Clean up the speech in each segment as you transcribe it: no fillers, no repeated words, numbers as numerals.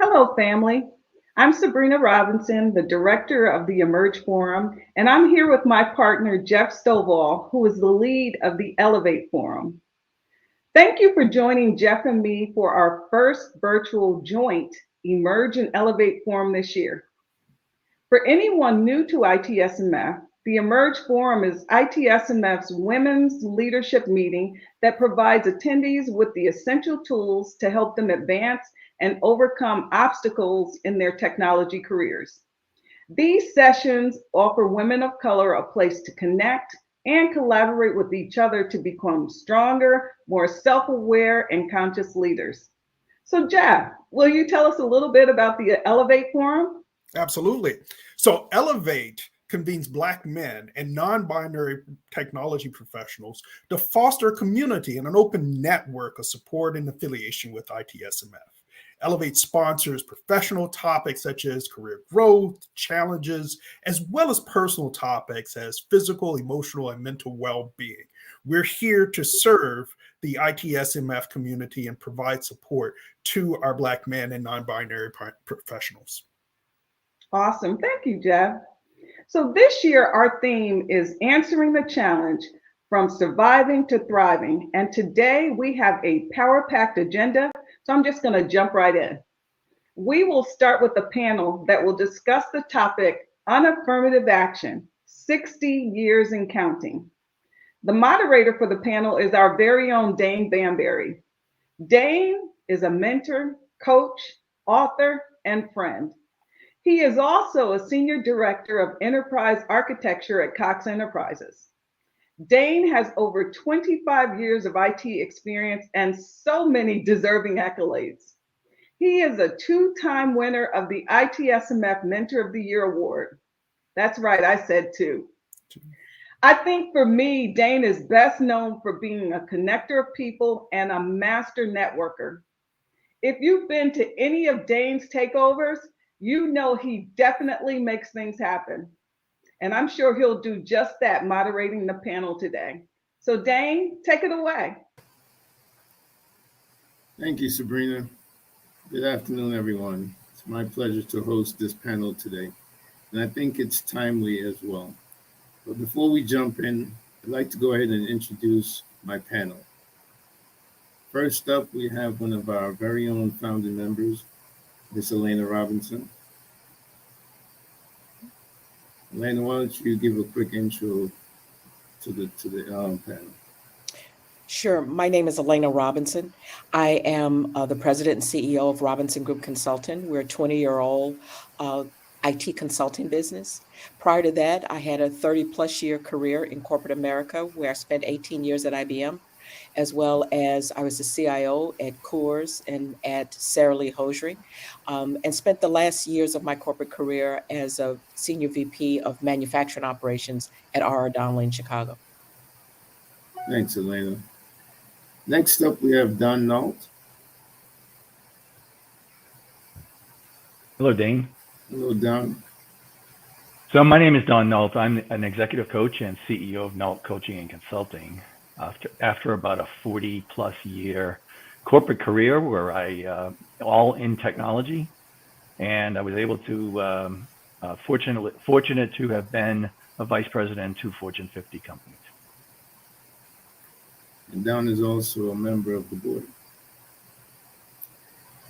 Hello, family. I'm Sabrina Robinson, the director of the Emerge Forum, and I'm here with my partner, Jeff Stovall, who is the lead of the Elevate Forum. Thank you for joining Jeff and me for our first virtual joint Emerge and Elevate Forum this year. For anyone new to ITSMF, the Emerge Forum is ITSMF's women's leadership meeting that provides attendees with the essential tools to help them advance and overcome obstacles in their technology careers. These sessions offer women of color a place to connect and collaborate with each other to become stronger, more self-aware, and conscious leaders. So, Jeff, will you tell us a little bit about the Elevate Forum? Absolutely. So Elevate convenes Black men and non-binary technology professionals to foster a community and an open network of support and affiliation with ITSMF. Elevate sponsors professional topics such as career growth, challenges, as well as personal topics as physical, emotional, and mental well-being. We're here to serve the ITSMF community and provide support to our Black men and non-binary professionals. Awesome. Thank you, Jeff. So this year, our theme is answering the challenge from surviving to thriving. And today we have a power-packed agenda. So I'm just going to jump right in. We will start with a panel that will discuss the topic Un-Affirmative Action, 60 years and counting. The moderator for the panel is our very own Dane Banbury. Dane is a mentor, coach, author, and friend. He is also a senior director of enterprise architecture at Cox Enterprises. Dane has over 25 years of IT experience and so many deserving accolades. He is a two-time winner of the ITSMF Mentor of the Year Award. That's right, I said two. I think for me, Dane is best known for being a connector of people and a master networker. If you've been to any of Dane's takeovers, you know he definitely makes things happen. And I'm sure he'll do just that, moderating the panel today. So Dane, take it away. Thank you, Sabrina. Good afternoon, everyone. It's my pleasure to host this panel today, and I think it's timely as well. But before we jump in, I'd like to go ahead and introduce my panel. First up, we have one of our very own founding members, Miss Elena Robinson. Elena, why don't you give a quick intro to the panel? Sure. My name is Elena Robinson. I am the president and CEO of Robinson Group Consulting. We're a 20-year-old IT consulting business. Prior to that, I had a 30-plus year career in corporate America, where I spent 18 years at IBM, as well as I was the CIO at Coors and at Sara Lee Hosiery, and spent the last years of my corporate career as a senior VP of manufacturing operations at R.R. Donnelley in Chicago. Thanks, Elena. Next up, we have Don Nault. Hello, Dane. Hello, Don. So my name is Don Nault. I'm an executive coach and CEO of Nault Coaching and Consulting. After about a 40-plus year corporate career where I all in technology, and I was able to fortunate to have been a vice president in 2 Fortune 50 companies. And Don is also a member of the board.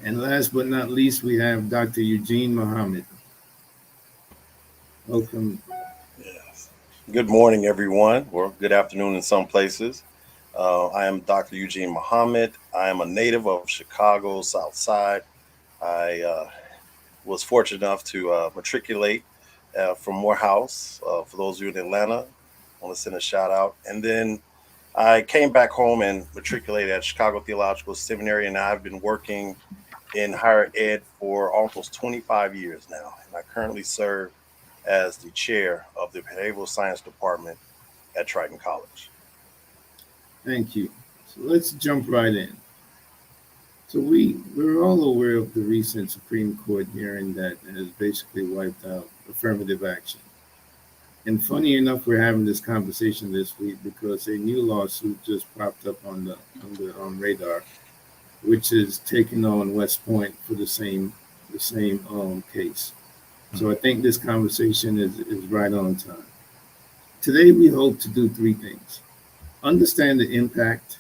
And last but not least, we have Dr. Eugene Muhammad. Welcome. Yes. Good morning, everyone, or good afternoon in some places. I am Dr. Eugene Muhammad. I am a native of Chicago, South Side. I was fortunate enough to matriculate from Morehouse. For those of you in Atlanta, I want to send a shout out. And then I came back home and matriculated at Chicago Theological Seminary, and I've been working in higher ed for almost 25 years now. And I currently serve as the chair of the Behavioral Science Department at Triton College. Thank you. So let's jump right in. So we're all aware of the recent Supreme Court hearing that has basically wiped out affirmative action. And funny enough, we're having this conversation this week because a new lawsuit just popped up on the radar, which is taking on West Point for the same the same case. So I think this conversation is right on time. Today, we hope to do three things: understand the impact,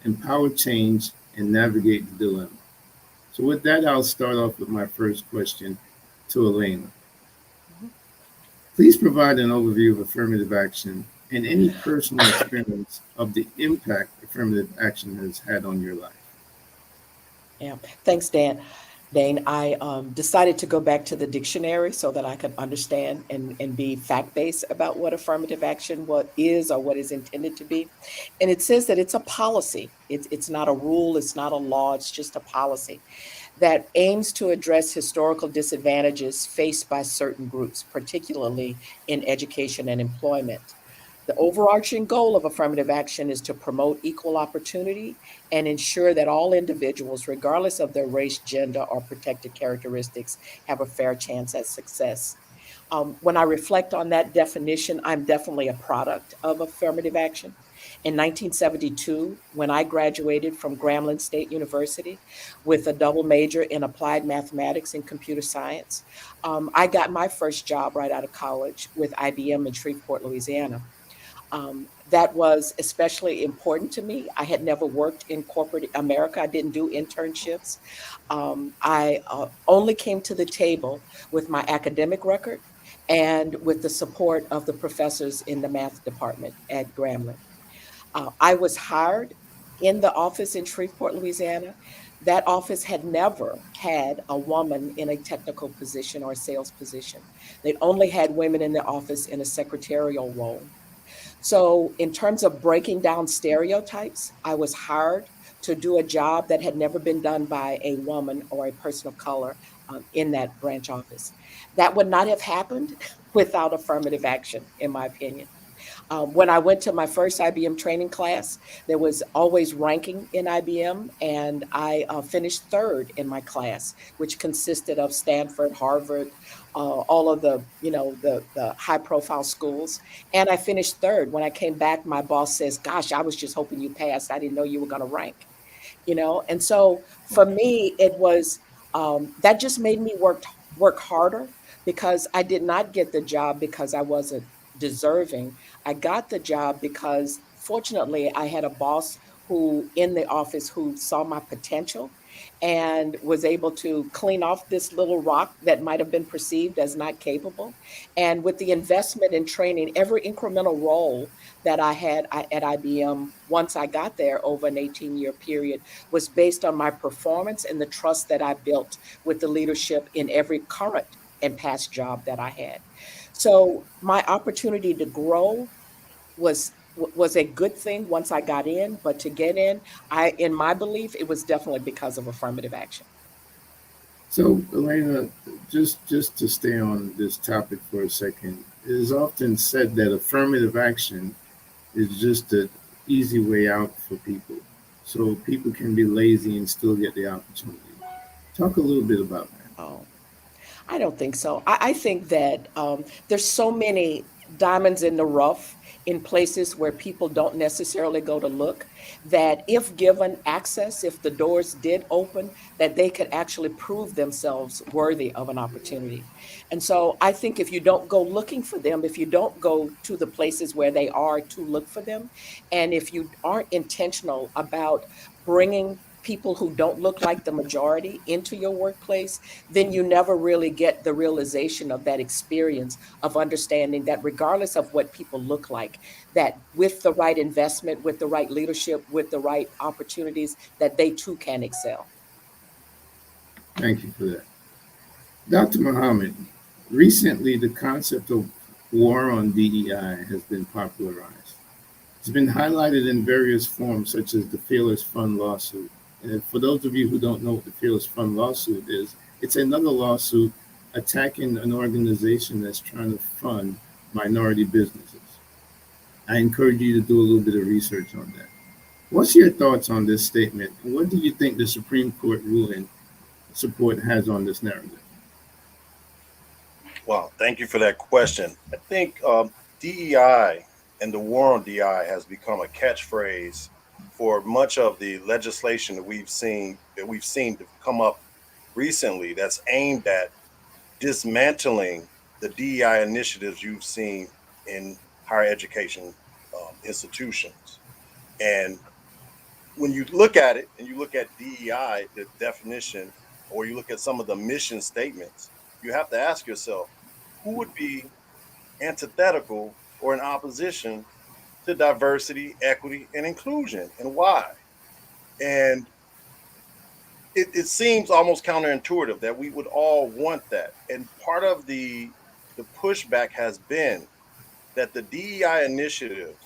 empower change, and navigate the dilemma. So with that, I'll start off with my first question to Elena. Please provide an overview of affirmative action and any personal experience of the impact affirmative action has had on your life. Yeah, thanks, Dane, I decided to go back to the dictionary so that I could understand and be fact-based about what affirmative action what is or what is intended to be. And it says that it's a policy. It's not a rule, it's not a law, it's just a policy that aims to address historical disadvantages faced by certain groups, particularly in education and employment. The overarching goal of affirmative action is to promote equal opportunity and ensure that all individuals, regardless of their race, gender, or protected characteristics, have a fair chance at success. When I reflect on that definition, I'm definitely a product of affirmative action. In 1972, when I graduated from Grambling State University with a double major in applied mathematics and computer science, I got my first job right out of college with IBM in Shreveport, Louisiana. That was especially important to me. I had never worked in corporate America. I didn't do internships. I only came to the table with my academic record and with the support of the professors in the math department at Grambling. I was hired in the office in Shreveport, Louisiana. That office had never had a woman in a technical position or a sales position. They'd only had women in the office in a secretarial role. So, in terms of breaking down stereotypes, I was hired to do a job that had never been done by a woman or a person of color in that branch office. That would not have happened without affirmative action, in my opinion. When I went to my first IBM training class, there was always ranking in IBM, and I finished third in my class, which consisted of Stanford, Harvard, all of the high profile schools. And I finished third. When I came back, my boss says, "Gosh, I was just hoping you passed. I didn't know you were going to rank." And so for me, it was that just made me work harder because I did not get the job because I wasn't deserving. I got the job because fortunately I had a boss who in the office who saw my potential and was able to clean off this little rock that might have been perceived as not capable. And with the investment in training, every incremental role that I had at IBM once I got there over an 18-year period was based on my performance and the trust that I built with the leadership in every current and past job that I had. So my opportunity to grow was a good thing once I got in, but to get in my belief, it was definitely because of affirmative action. So, Elena, just to stay on this topic for a second, it is often said that affirmative action is just an easy way out for people. So people can be lazy and still get the opportunity. Talk a little bit about that. Oh, I don't think so. I think that there's so many diamonds in the rough in places where people don't necessarily go to look, that if given access, if the doors did open, that they could actually prove themselves worthy of an opportunity. And so I think if you don't go looking for them, if you don't go to the places where they are to look for them, and if you aren't intentional about bringing people who don't look like the majority into your workplace, then you never really get the realization of that experience of understanding that regardless of what people look like, that with the right investment, with the right leadership, with the right opportunities, that they too can excel. Thank you for that. Dr. Muhammad, recently the concept of war on DEI has been popularized. It's been highlighted in various forms, such as the Fearless Fund lawsuit. And for those of you who don't know what the Fearless Fund lawsuit is, it's another lawsuit attacking an organization that's trying to fund minority businesses. I encourage you to do a little bit of research on that. What's your thoughts on this statement? And what do you think the Supreme Court ruling support has on this narrative? Well, thank you for that question. I think DEI and the war on DEI has become a catchphrase for much of the legislation that we've seen to come up recently that's aimed at dismantling the DEI initiatives you've seen in higher education institutions. And when you look at it and you look at DEI, the definition, or you look at some of the mission statements, you have to ask yourself, who would be antithetical or in opposition to diversity, equity, and inclusion, and why? And it seems almost counterintuitive that we would all want that. And part of the pushback has been that the DEI initiatives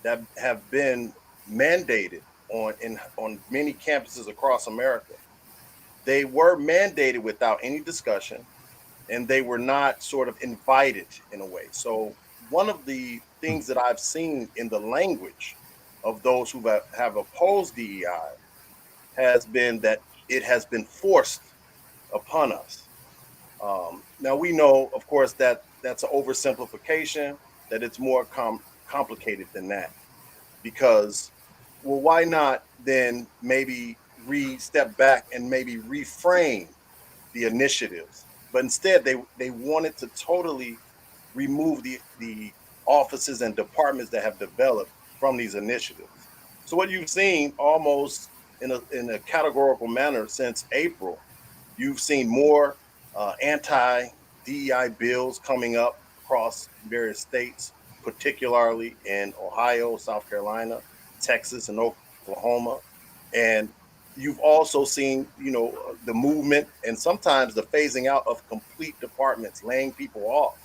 that have been mandated on many campuses across America, they were mandated without any discussion, and they were not sort of invited in a way. So one of the things that I've seen in the language of those who have opposed DEI has been that it has been forced upon us. Now we know, of course, that that's an oversimplification, that it's more complicated than that. Because, well, why not then maybe step back and maybe reframe the initiatives? But instead, they wanted to totally remove the offices and departments that have developed from these initiatives. So what you've seen almost in a categorical manner since April, you've seen more anti-DEI bills coming up across various states, particularly in Ohio, South Carolina, Texas, and Oklahoma. And you've also seen, the movement and sometimes the phasing out of complete departments, laying people off.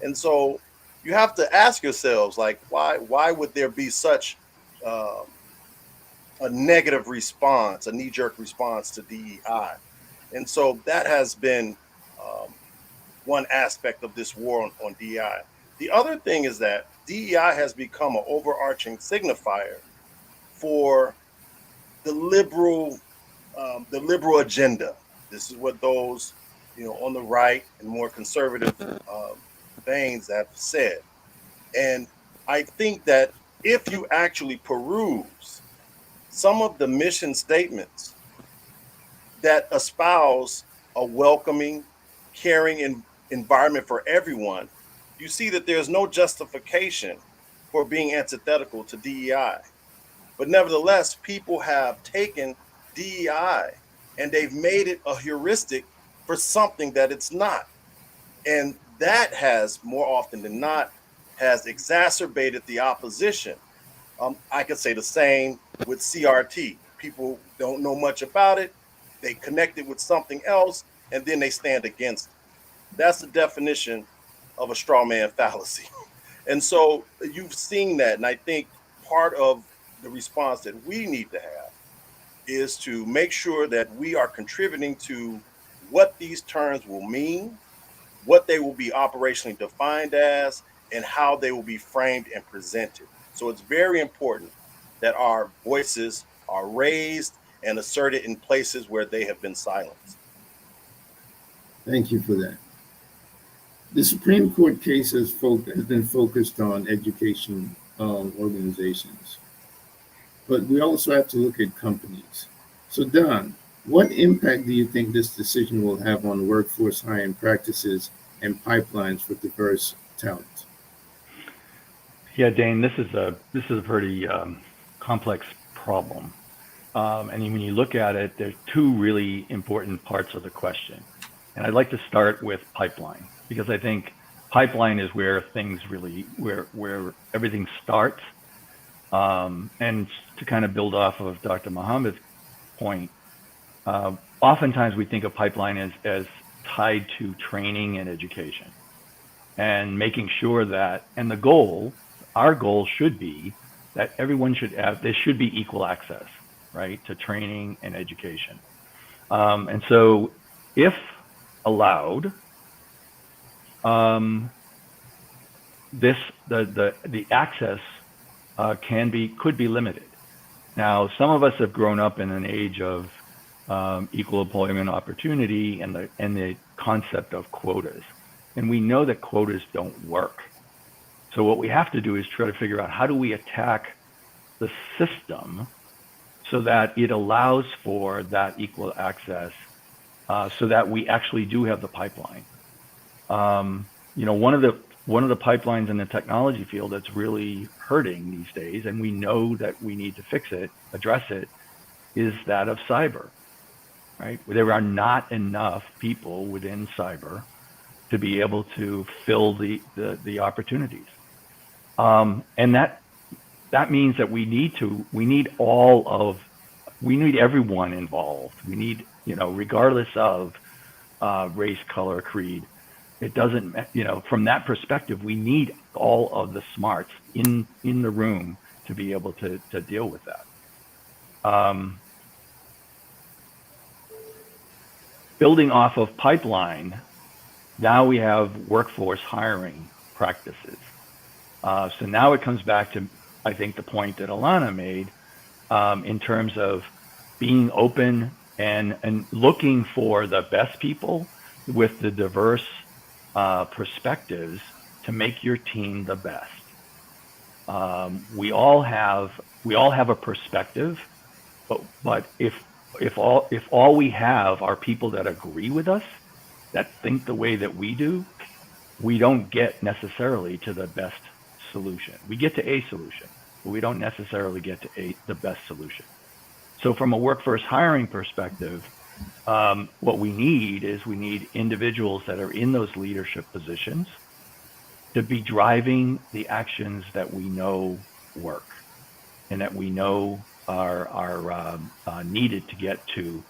And so you have to ask yourselves, like, why would there be such uh, a negative response, a knee-jerk response to DEI? And so that has been um, one aspect of this war on DEI. The other thing is that DEI has become an overarching signifier for the liberal agenda. This is what those, on the right and more conservative veins have said. And I think that if you actually peruse some of the mission statements that espouse a welcoming, caring environment for everyone, you see that there's no justification for being antithetical to DEI. But nevertheless, people have taken DEI and they've made it a heuristic for something that it's not. And that has, more often than not, has exacerbated the opposition. I could say the same with CRT. People don't know much about it. They connect it with something else, and then they stand against it. That's the definition of a straw man fallacy. And so you've seen that. And I think part of the response that we need to have is to make sure that we are contributing to what these terms will mean, what they will be operationally defined as, and how they will be framed and presented. So it's very important that our voices are raised and asserted in places where they have been silenced. Thank you for that. The Supreme Court case has been focused on education organizations, but we also have to look at companies. So Don, what impact do you think this decision will have on workforce hiring practices and pipelines for diverse talent? Yeah, Dane, this is a pretty complex problem. And when you look at it, there's two really important parts of the question. And I'd like to start with pipeline, because I think pipeline is where things really, where everything starts. And to kind of build off of Dr. Muhammad's point, oftentimes we think of pipeline as tied to training and education, and making sure that, and our goal should be that everyone should have, there should be equal access, right, to training and education. And so if allowed, the access could be limited. Now, some of us have grown up in an age of equal employment opportunity and the concept of quotas, and we know that quotas don't work. So what we have to do is try to figure out, how do we attack the system so that it allows for that equal access so that we actually do have the pipeline. One of the pipelines in the technology field that's really hurting these days, and we know that we need to fix it, address it, is that of cyber, right? There are not enough people within cyber to be able to fill the opportunities. And that means that we need everyone involved. We need, regardless of race, color, creed. It doesn't, from that perspective, we need all of the smarts in the room to be able to deal with that. Building off of pipeline, now we have workforce hiring practices. So now it comes back to, I think, the point that Alana made in terms of being open and looking for the best people with the diverse perspectives to make your team the best. We all have a perspective, but if all we have are people that agree with us, that think the way that we do, we don't get necessarily to the best solution. We get to a solution, but we don't necessarily get to the best solution. So from a workforce hiring perspective, what we need individuals that are in those leadership positions to be driving the actions that we know work and that we know are needed to get to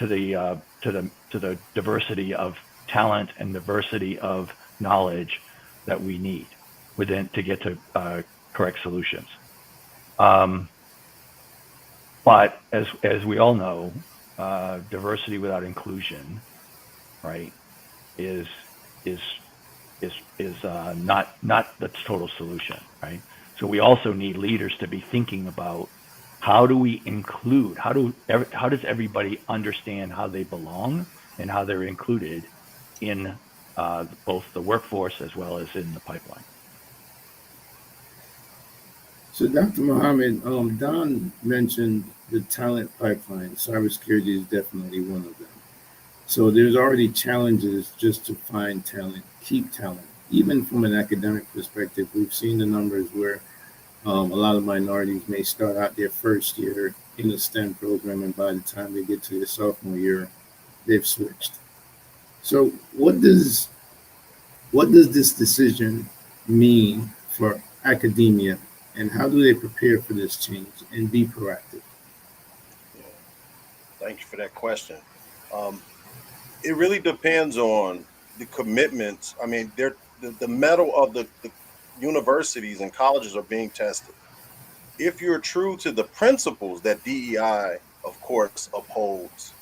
the diversity of talent and diversity of knowledge that we need to get to correct solutions. But as we all know, diversity without inclusion, right, is not the total solution, right? So we also need leaders to be thinking about how do we include, how does everybody understand how they belong and how they're included in both the workforce as well as in the pipeline. So Dr. Mohammed, Don mentioned the talent pipeline. Cybersecurity is definitely one of them. So there's already challenges just to find talent, keep talent. Even from an academic perspective, we've seen the numbers where a lot of minorities may start out their first year in a STEM program, and by the time they get to their sophomore year, they've switched. So what does this decision mean for academia, and how do they prepare for this change and be proactive? Thank you for that question. It really depends on the commitments. I mean, the mettle of the universities and colleges are being tested. If you're true to the principles that DEI, of course, upholds,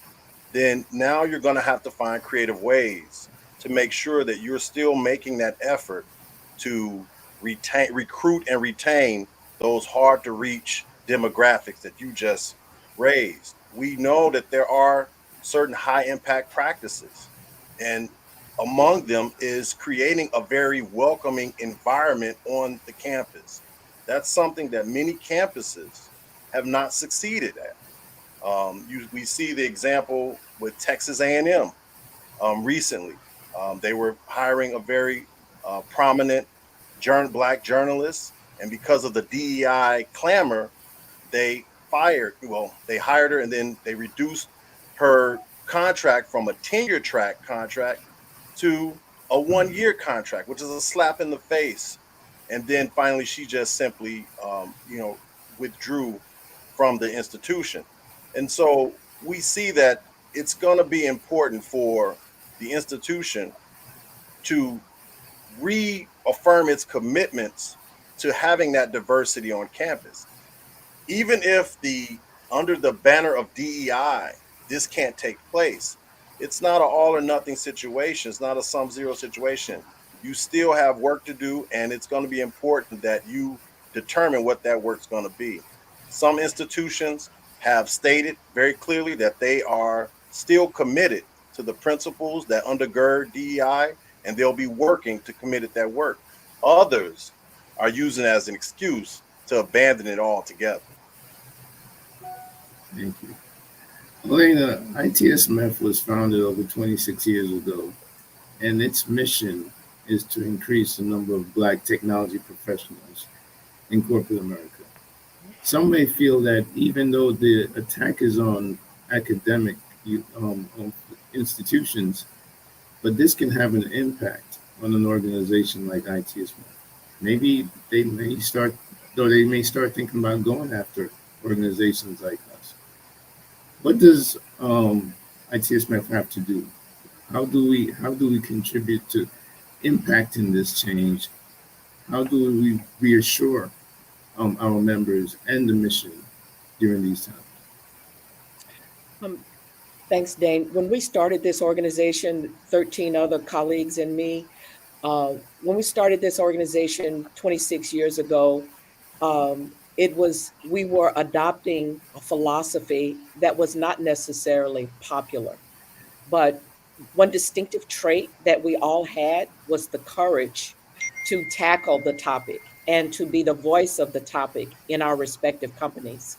then now you're going to have to find creative ways to make sure that you're still making that effort to recruit and retain those hard to reach demographics that you just raised. We know that there are certain high impact practices, and among them is creating a very welcoming environment on the campus. That's something that many campuses have not succeeded at. We see the example with Texas A&M recently. They were hiring a very prominent Black journalist, and because of the DEI clamor, they hired her, and then they reduced her contract from a tenure track contract to a 1-year contract, which is a slap in the face. And then finally, she just simply, withdrew from the institution. And so we see that it's going to be important for the institution to reaffirm its commitments to having that diversity on campus. Even if under the banner of DEI, this can't take place, it's not an all or nothing situation. It's not a sum zero situation. You still have work to do, and it's going to be important that you determine what that work's going to be. Some institutions have stated very clearly that they are still committed to the principles that undergird DEI, and they'll be working to commit that work. Others are using it as an excuse to abandon it altogether. Thank you. Elena, ITSMF was founded over 26 years ago, and its mission is to increase the number of Black technology professionals in corporate America. Some may feel that even though the attack is on academic institutions, but this can have an impact on an organization like ITSMF. Maybe they may start, though they may start thinking about going after organizations like us. What does ITSMF have to do? How do we contribute to impacting this change? How do we reassure our members and the mission during these times? Um, Thanks, Dane. When we started this organization, 13 other colleagues and me, when we started this organization 26 years ago, we were adopting a philosophy that was not necessarily popular. But one distinctive trait that we all had was the courage to tackle the topic and to be the voice of the topic in our respective companies.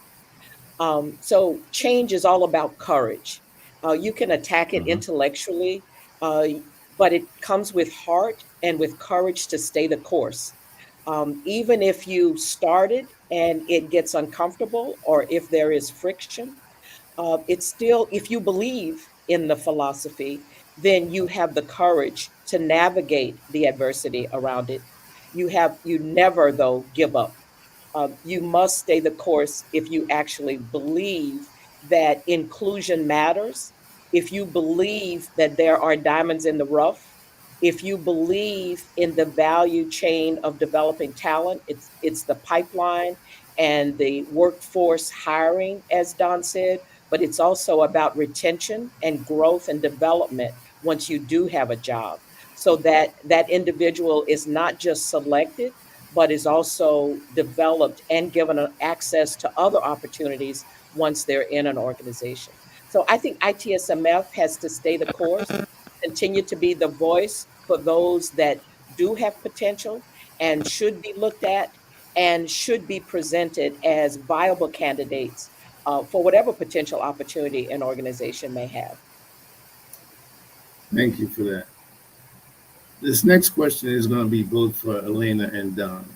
So change is all about courage. You can attack it Mhm. intellectually, uh, but it comes with heart and with courage to stay the course. Even if you started and it gets uncomfortable or if there is friction, it's still, if you believe in the philosophy, then you have the courage to navigate the adversity around it. You never, though, give up. You must stay the course if you actually believe that inclusion matters, if you believe that there are diamonds in the rough, if you believe in the value chain of developing talent, it's the pipeline and the workforce hiring, as Don said, but it's also about retention and growth and development once you do have a job, so that that individual is not just selected but is also developed and given access to other opportunities once they're in an organization. So I think ITSMF has to stay the course, continue to be the voice for those that do have potential and should be looked at and should be presented as viable candidates for whatever potential opportunity an organization may have. Thank you for that. This next question is going to be both for Elena and Don.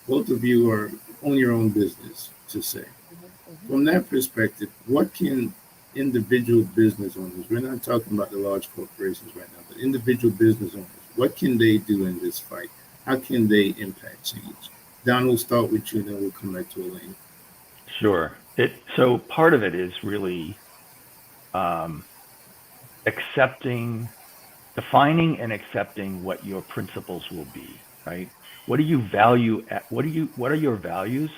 Both of you are own your own business, to say. Mhm, mhm. From that perspective, what can individual business owners, we're not talking about the large corporations right now, but individual business owners, what can they do in this fight? How can they impact change? Don, we'll start with you, then we'll come back to Elena. Sure. So part of it is really um, accepting, defining and accepting what your principles will be, right? What do you value what are your values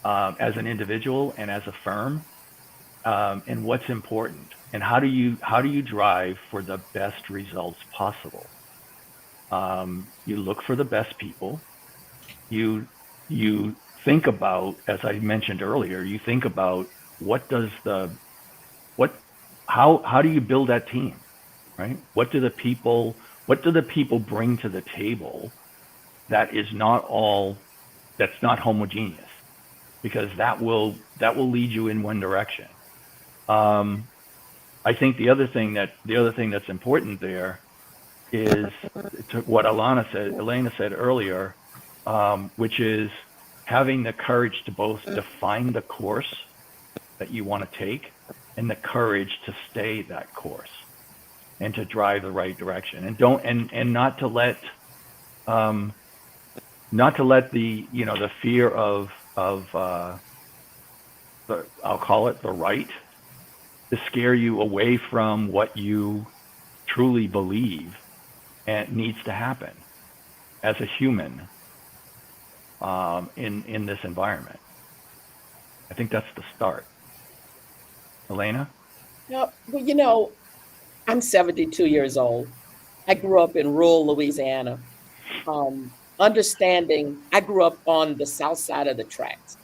as an individual and as a firm, and what's important, and how do you drive for the best results possible? You look for the best people. You you think about, as I mentioned earlier, you think about what does the what how do you build that team, right? What do the people bring to the table that is not all that's not homogeneous, because that will lead you in one direction. um, I think the other thing that's important there is to what Elena said earlier, which is having the courage to both define the course that you want to take and the courage to stay that course and to drive the right direction, and don't and um, not to let the fear of I'll call it the right, to scare you away from what you truly believe and needs to happen as a human, in this environment. I think that's the start. Elena? Well, I'm 72 years old. I grew up in rural Louisiana. Understanding, I grew up on the south side of the tracks,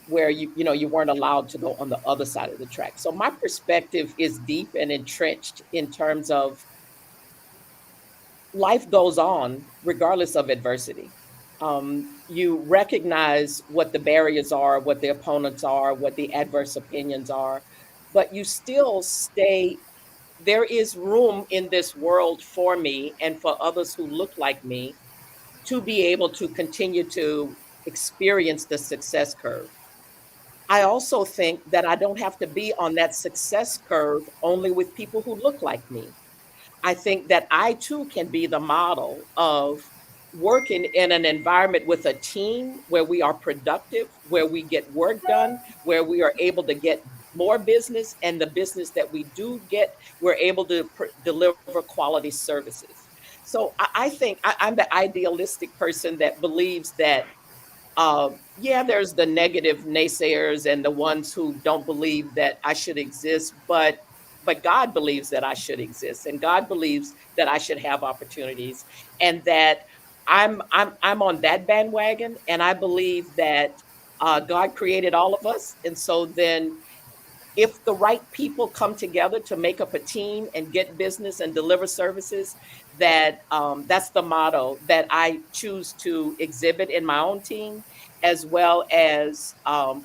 where you weren't allowed to go on the other side of the track. So my perspective is deep and entrenched in terms of life goes on regardless of adversity. You recognize what the barriers are, what the opponents are, what the adverse opinions are, but you still stay. There is room in this world for me and for others who look like me to be able to continue to experience the success curve. I also think that I don't have to be on that success curve only with people who look like me. I think that I too can be the model of working in an environment with a team where we are productive, where we get work done, where we are able to get more business, and the business that we do get, we're able to deliver quality services. So I think I'm the idealistic person that believes that yeah, there's the negative naysayers and the ones who don't believe that I should exist, but God believes that I should exist, and God believes that I should have opportunities, and that I'm on that bandwagon, and I believe that God created all of us, and so then if the right people come together to make up a team and get business and deliver services, that that's the motto that I choose to exhibit in my own team, as well as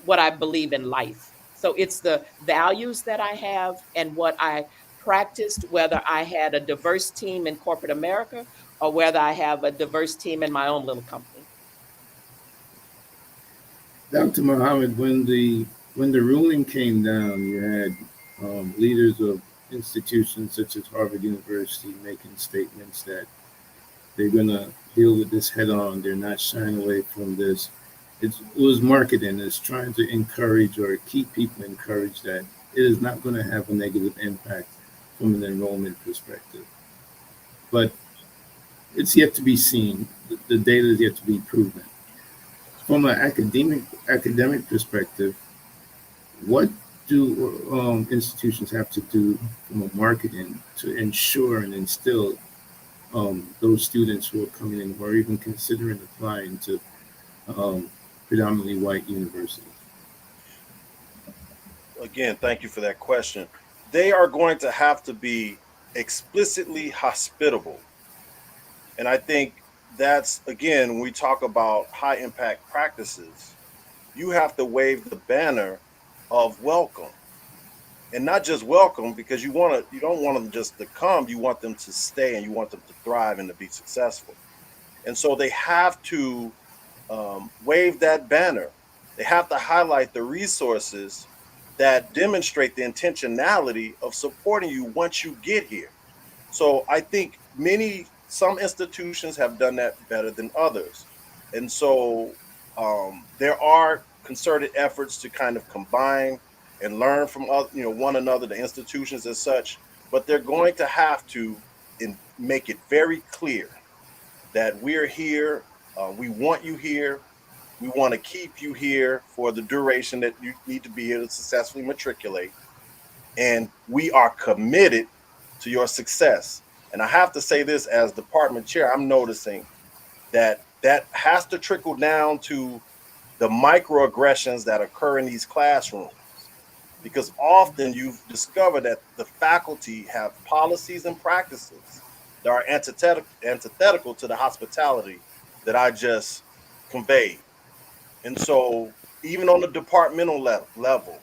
what I believe in life. So it's the values that I have and what I practiced, whether I had a diverse team in corporate America or whether I have a diverse team in my own little company. Dr. Muhammad, when the ruling came down, you had leaders of institutions such as Harvard University making statements that they're going to deal with this head on. They're not shying away from this. It was marketing. It's trying to encourage or keep people encouraged that it is not going to have a negative impact from an enrollment perspective. But it's yet to be seen. The data is yet to be proven. From an academic perspective, what do institutions have to do from a marketing to ensure and instill those students who are coming in who are even considering applying to predominantly white universities? Again, thank you for that question. They are going to have to be explicitly hospitable. And I think that's, again, when we talk about high impact practices, you have to wave the banner of welcome. And not just welcome, because you don't want them just to come, you want them to stay and you want them to thrive and to be successful. And so they have to wave that banner. They have to highlight the resources that demonstrate the intentionality of supporting you once you get here. So I think some institutions have done that better than others. And so there are concerted efforts to kind of combine and learn from one another, the institutions as such, but they're going to have to make it very clear that we're here, we want you here, we want to keep you here for the duration that you need to be here to successfully matriculate, and we are committed to your success. And I have to say this, as department chair, I'm noticing that has to trickle down to the microaggressions that occur in these classrooms, because often you've discovered that the faculty have policies and practices that are antithetical to the hospitality that I just conveyed. And so even on the departmental level,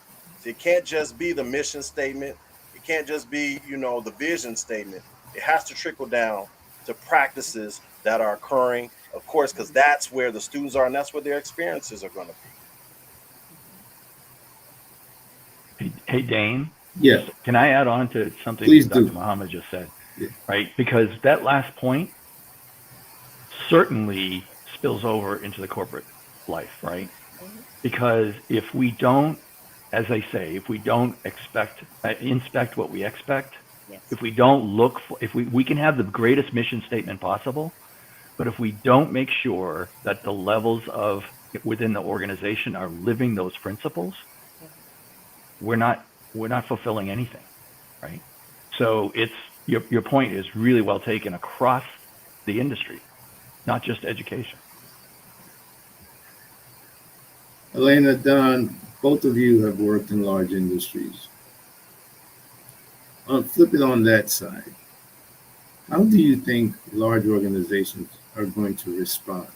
it can't just be the mission statement. It can't just be, the vision statement. It has to trickle down to practices that are occurring, of course, because that's where the students are and that's where their experiences are going to be. Hey, Dane. Yeah. Can I add on to something Please Dr. do. Muhammad just said? Yeah. Right? Because that last point certainly spills over into the corporate life, right? Because if we don't, as I say, if we don't inspect what we expect, Yes. if we don't look for, if we can have the greatest mission statement possible, but if we don't make sure that the levels of within the organization are living those principles, we're not fulfilling anything, right? So it's your point is really well taken across the industry, not just education. Elena, Don, both of you have worked in large industries. Flip it on that side. How do you think large organizations are going to respond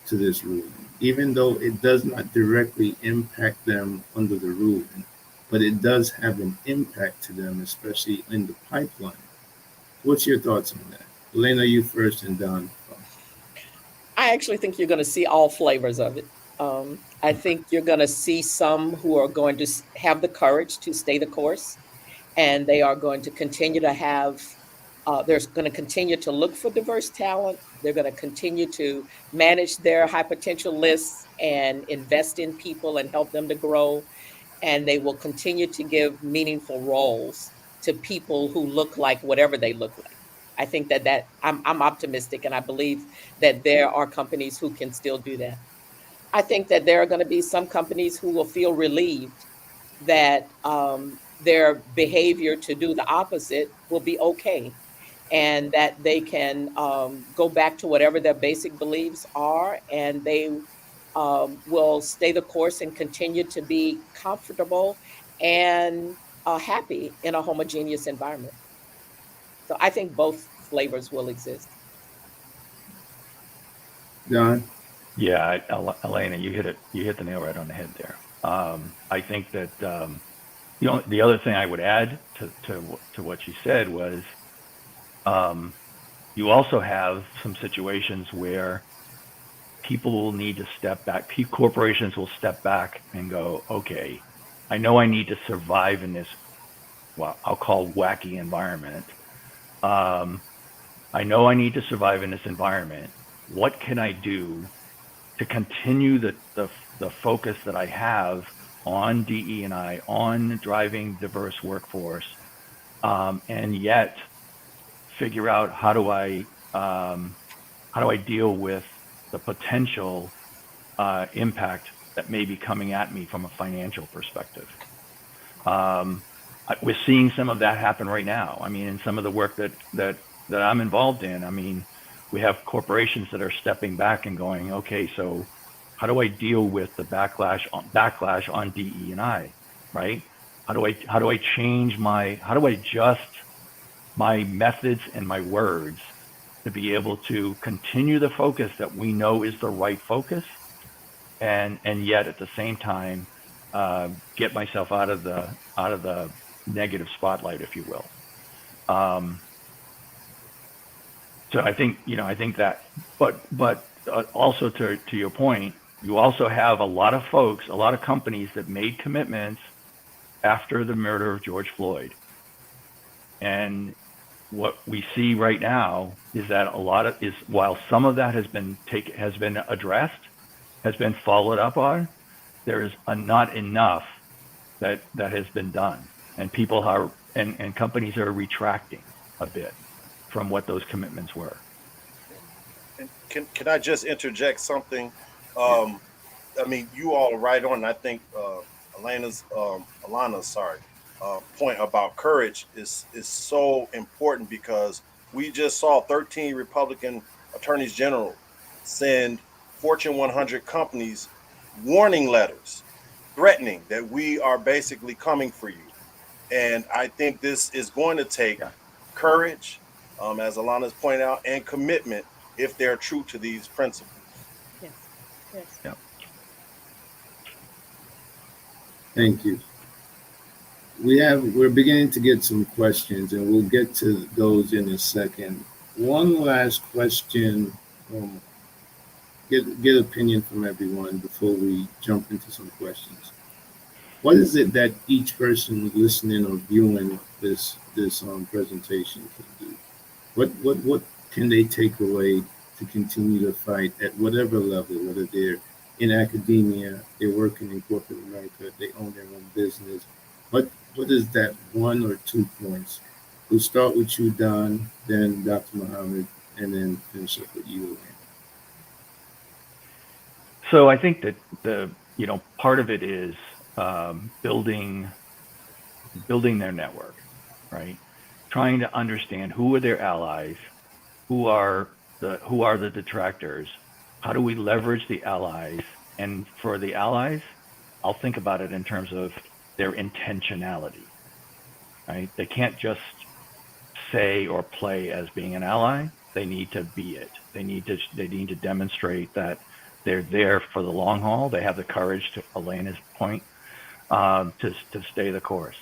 to this ruling? Even though it does not directly impact them under the ruling, but it does have an impact to them, especially in the pipeline. What's your thoughts on that? Elena, you first, and Don. I actually think you're going to see all flavors of it. I think you're going to see some who are going to have the courage to stay the course, and they are going to continue to have, they're going to continue to look for diverse talent. They're going to continue to manage their high potential lists and invest in people and help them to grow. And they will continue to give meaningful roles to people who look like whatever they look like. I think that I'm optimistic, and I believe that there are companies who can still do that. I think that there are going to be some companies who will feel relieved that their behavior to do the opposite will be okay, and that they can go back to whatever their basic beliefs are, and they will stay the course and continue to be comfortable and happy in a homogeneous environment. So I think both flavors will exist. Don? Yeah, Elena, you hit the nail right on the head there. I think that the other thing I would add to what you said was you also have some situations where people will need to step back. Corporations will step back and go, okay, I know I need to survive in this, well, I'll call wacky environment. I know I need to survive in this environment. What can I do to continue the focus that I have on DE&I, on driving diverse workforce, and yet figure out how do I deal with the potential impact that may be coming at me from a financial perspective. We're seeing some of that happen right now. I mean, in some of the work that I'm involved in, I mean, we have corporations that are stepping back and going, okay, so how do I deal with the backlash on DE&I, right? How do I adjust my methods and my words to be able to continue the focus that we know is the right focus, and yet at the same time get myself out of the negative spotlight, if you will. So I think that, but also to your point, you also have a lot of companies that made commitments after the murder of George Floyd. And what we see right now is that while some of that has been addressed, has been followed up on, there is not enough that has been done. And people and companies are retracting a bit from what those commitments were. Can I just interject something? I mean, you all are right on. I think Alana's point about courage is so important, because we just saw 13 Republican attorneys general send Fortune 100 companies warning letters threatening that we are basically coming for you. And I think this is going to take courage, as Alana's pointed out, and commitment if they're true to these principles. Yes. Yes. Yeah. Thank you. We're beginning to get some questions, and we'll get to those in a second. One last question, get opinion from everyone before we jump into some questions. What is it that each person listening or viewing this presentation can do? What can they take away to continue to fight at whatever level, whether they're in academia, they're working in corporate America, they own their own business? What is that 1 or 2 points? We'll start with you, Don, then Dr. Muhammad, and then finish up with you, Elaine. So I think that part of it is building their network, right? Trying to understand who are their allies, who are the detractors, how do we leverage the allies? And for the allies, I'll think about it in terms of their intentionality, right? They can't just say or play as being an ally. They need to be it. They need to demonstrate that they're there for the long haul. They have the courage, to Elena's point, to stay the course.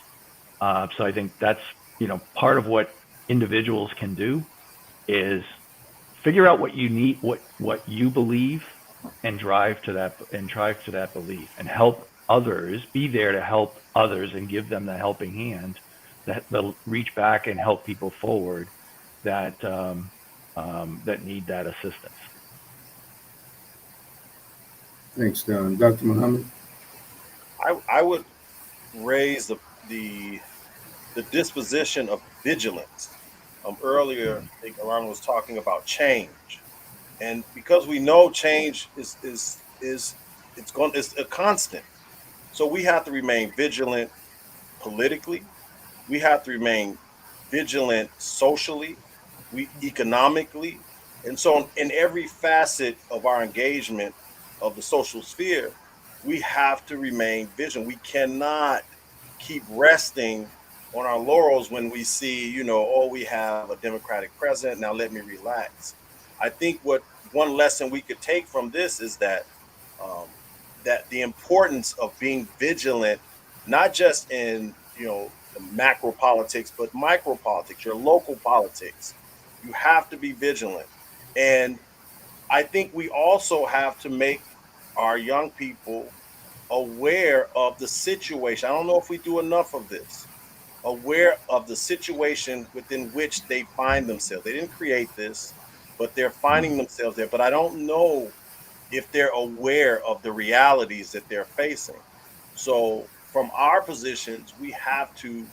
So I think that's, part of what individuals can do is figure out what you need, what you believe, and drive to that belief, and help others, be there to help others and give them the helping hand that they'll reach back and help people forward that that need that assistance. Thanks, Don. Dr. Muhammad? I would raise the disposition of vigilance. Earlier, I think Alana was talking about change, and because we know change is it's a constant, so we have to remain vigilant politically. We have to remain vigilant socially, economically, and so in every facet of our engagement of the social sphere, we have to remain vigilant. We cannot keep resting on our laurels when we see, oh, we have a Democratic president, now let me relax. I think what one lesson we could take from this is that that the importance of being vigilant, not just in the macro politics, but micro politics, your local politics. You have to be vigilant. And I think we also have to make our young people aware of the situation. I don't know if we do enough of this. Aware of the situation within which they find themselves. They didn't create this, but they're finding themselves there. But I don't know if they're aware of the realities that they're facing. So from our positions, we have to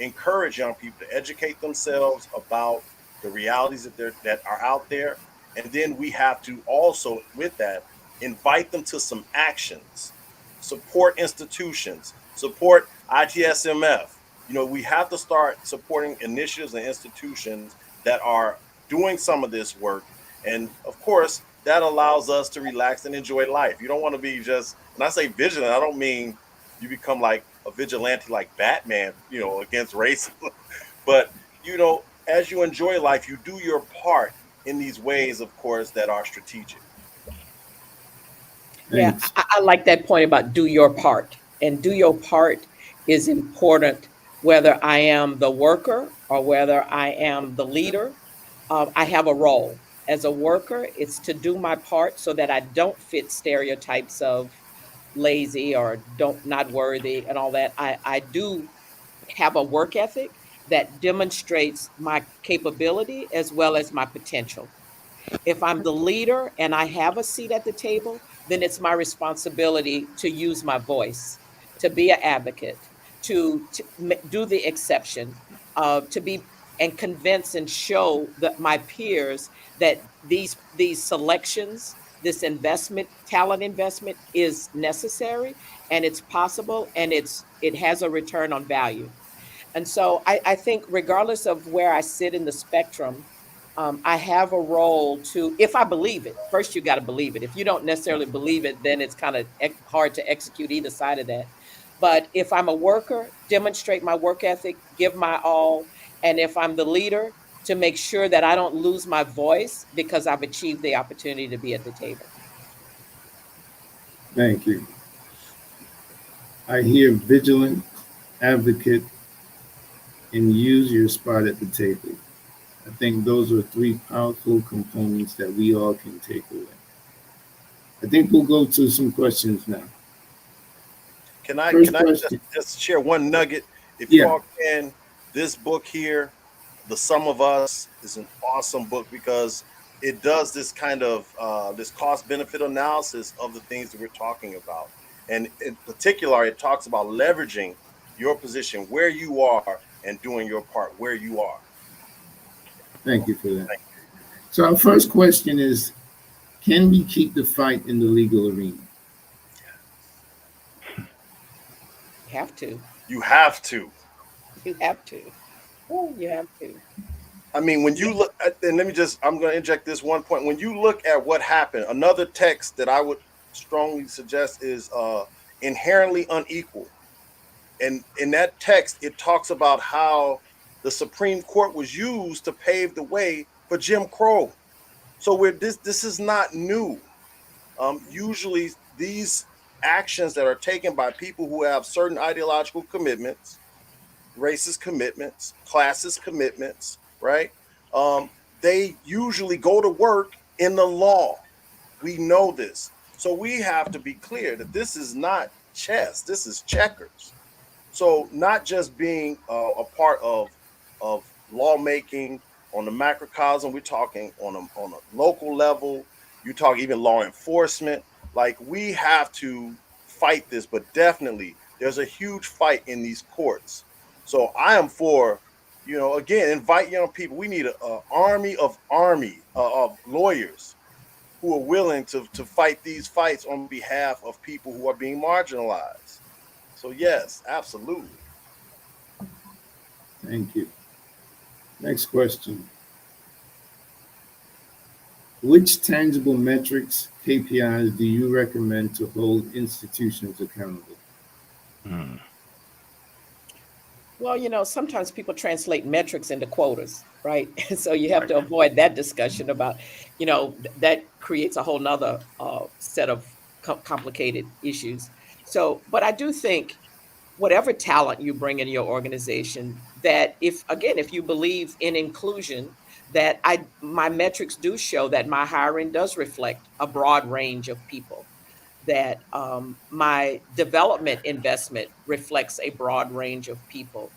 encourage young people to educate themselves about the realities that are out there. And then we have to also, with that, invite them to some actions, support institutions, support ITSMF. We have to start supporting initiatives and institutions that are doing some of this work. And of course, that allows us to relax and enjoy life. You don't want to be just, when I say vigilant, I don't mean you become like a vigilante like Batman, against racism. But, as you enjoy life, you do your part in these ways, of course, that are strategic. Yeah, I like that point about do your part. And do your part is important, whether I am the worker or whether I am the leader. I have a role. As a worker, it's to do my part so that I don't fit stereotypes of lazy or not worthy and all that. I do have a work ethic that demonstrates my capability as well as my potential. If I'm the leader and I have a seat at the table, then it's my responsibility to use my voice, to be an advocate, to do the exception, to be and convince and show that my peers that these selections, this investment, talent investment is necessary and it's possible and it has a return on value. And so I think regardless of where I sit in the spectrum, I have a role to, if I believe it, first you got to believe it. If you don't necessarily believe it, then it's kind of hard to execute either side of that. But if I'm a worker, demonstrate my work ethic, give my all. And if I'm the leader, to make sure that I don't lose my voice because I've achieved the opportunity to be at the table. Thank you. I hear vigilant, advocate, and use your spot at the table. I think those are three powerful components that we all can take away. I think we'll go to some questions now. Can I just share one nugget? If you all can, this book here, The Sum of Us, is an awesome book because it does this kind of this cost-benefit analysis of the things that we're talking about. And in particular, it talks about leveraging your position where you are and doing your part where you are. Thank you for that. So our first question is, can we keep the fight in the legal arena? You have to. You have to. You have to. Oh, you have to. I mean, when you look at, and I'm going to inject this one point. When you look at what happened, another text that I would strongly suggest is Inherently Unequal. And in that text, it talks about how the Supreme Court was used to pave the way for Jim Crow. So this is not new. Usually these actions that are taken by people who have certain ideological commitments, racist commitments, classist commitments, right? They usually go to work in the law. We know this. So we have to be clear that this is not chess, this is checkers. So not just being a part of lawmaking on the macrocosm, we're talking on a local level. You talk even law enforcement. Like we have to fight this, but definitely there's a huge fight in these courts. So I am for, again, invite young people. We need an army of lawyers who are willing to fight these fights on behalf of people who are being marginalized. So yes, absolutely. Thank you. Next question. Which tangible metrics, KPIs, do you recommend to hold institutions accountable? Well, sometimes people translate metrics into quotas, right? So you have to avoid that discussion about, that creates a whole nother set of complicated issues. So, but I do think whatever talent you bring in your organization, that if you believe in inclusion, that my metrics do show that my hiring does reflect a broad range of people, that my development investment reflects a broad range of people.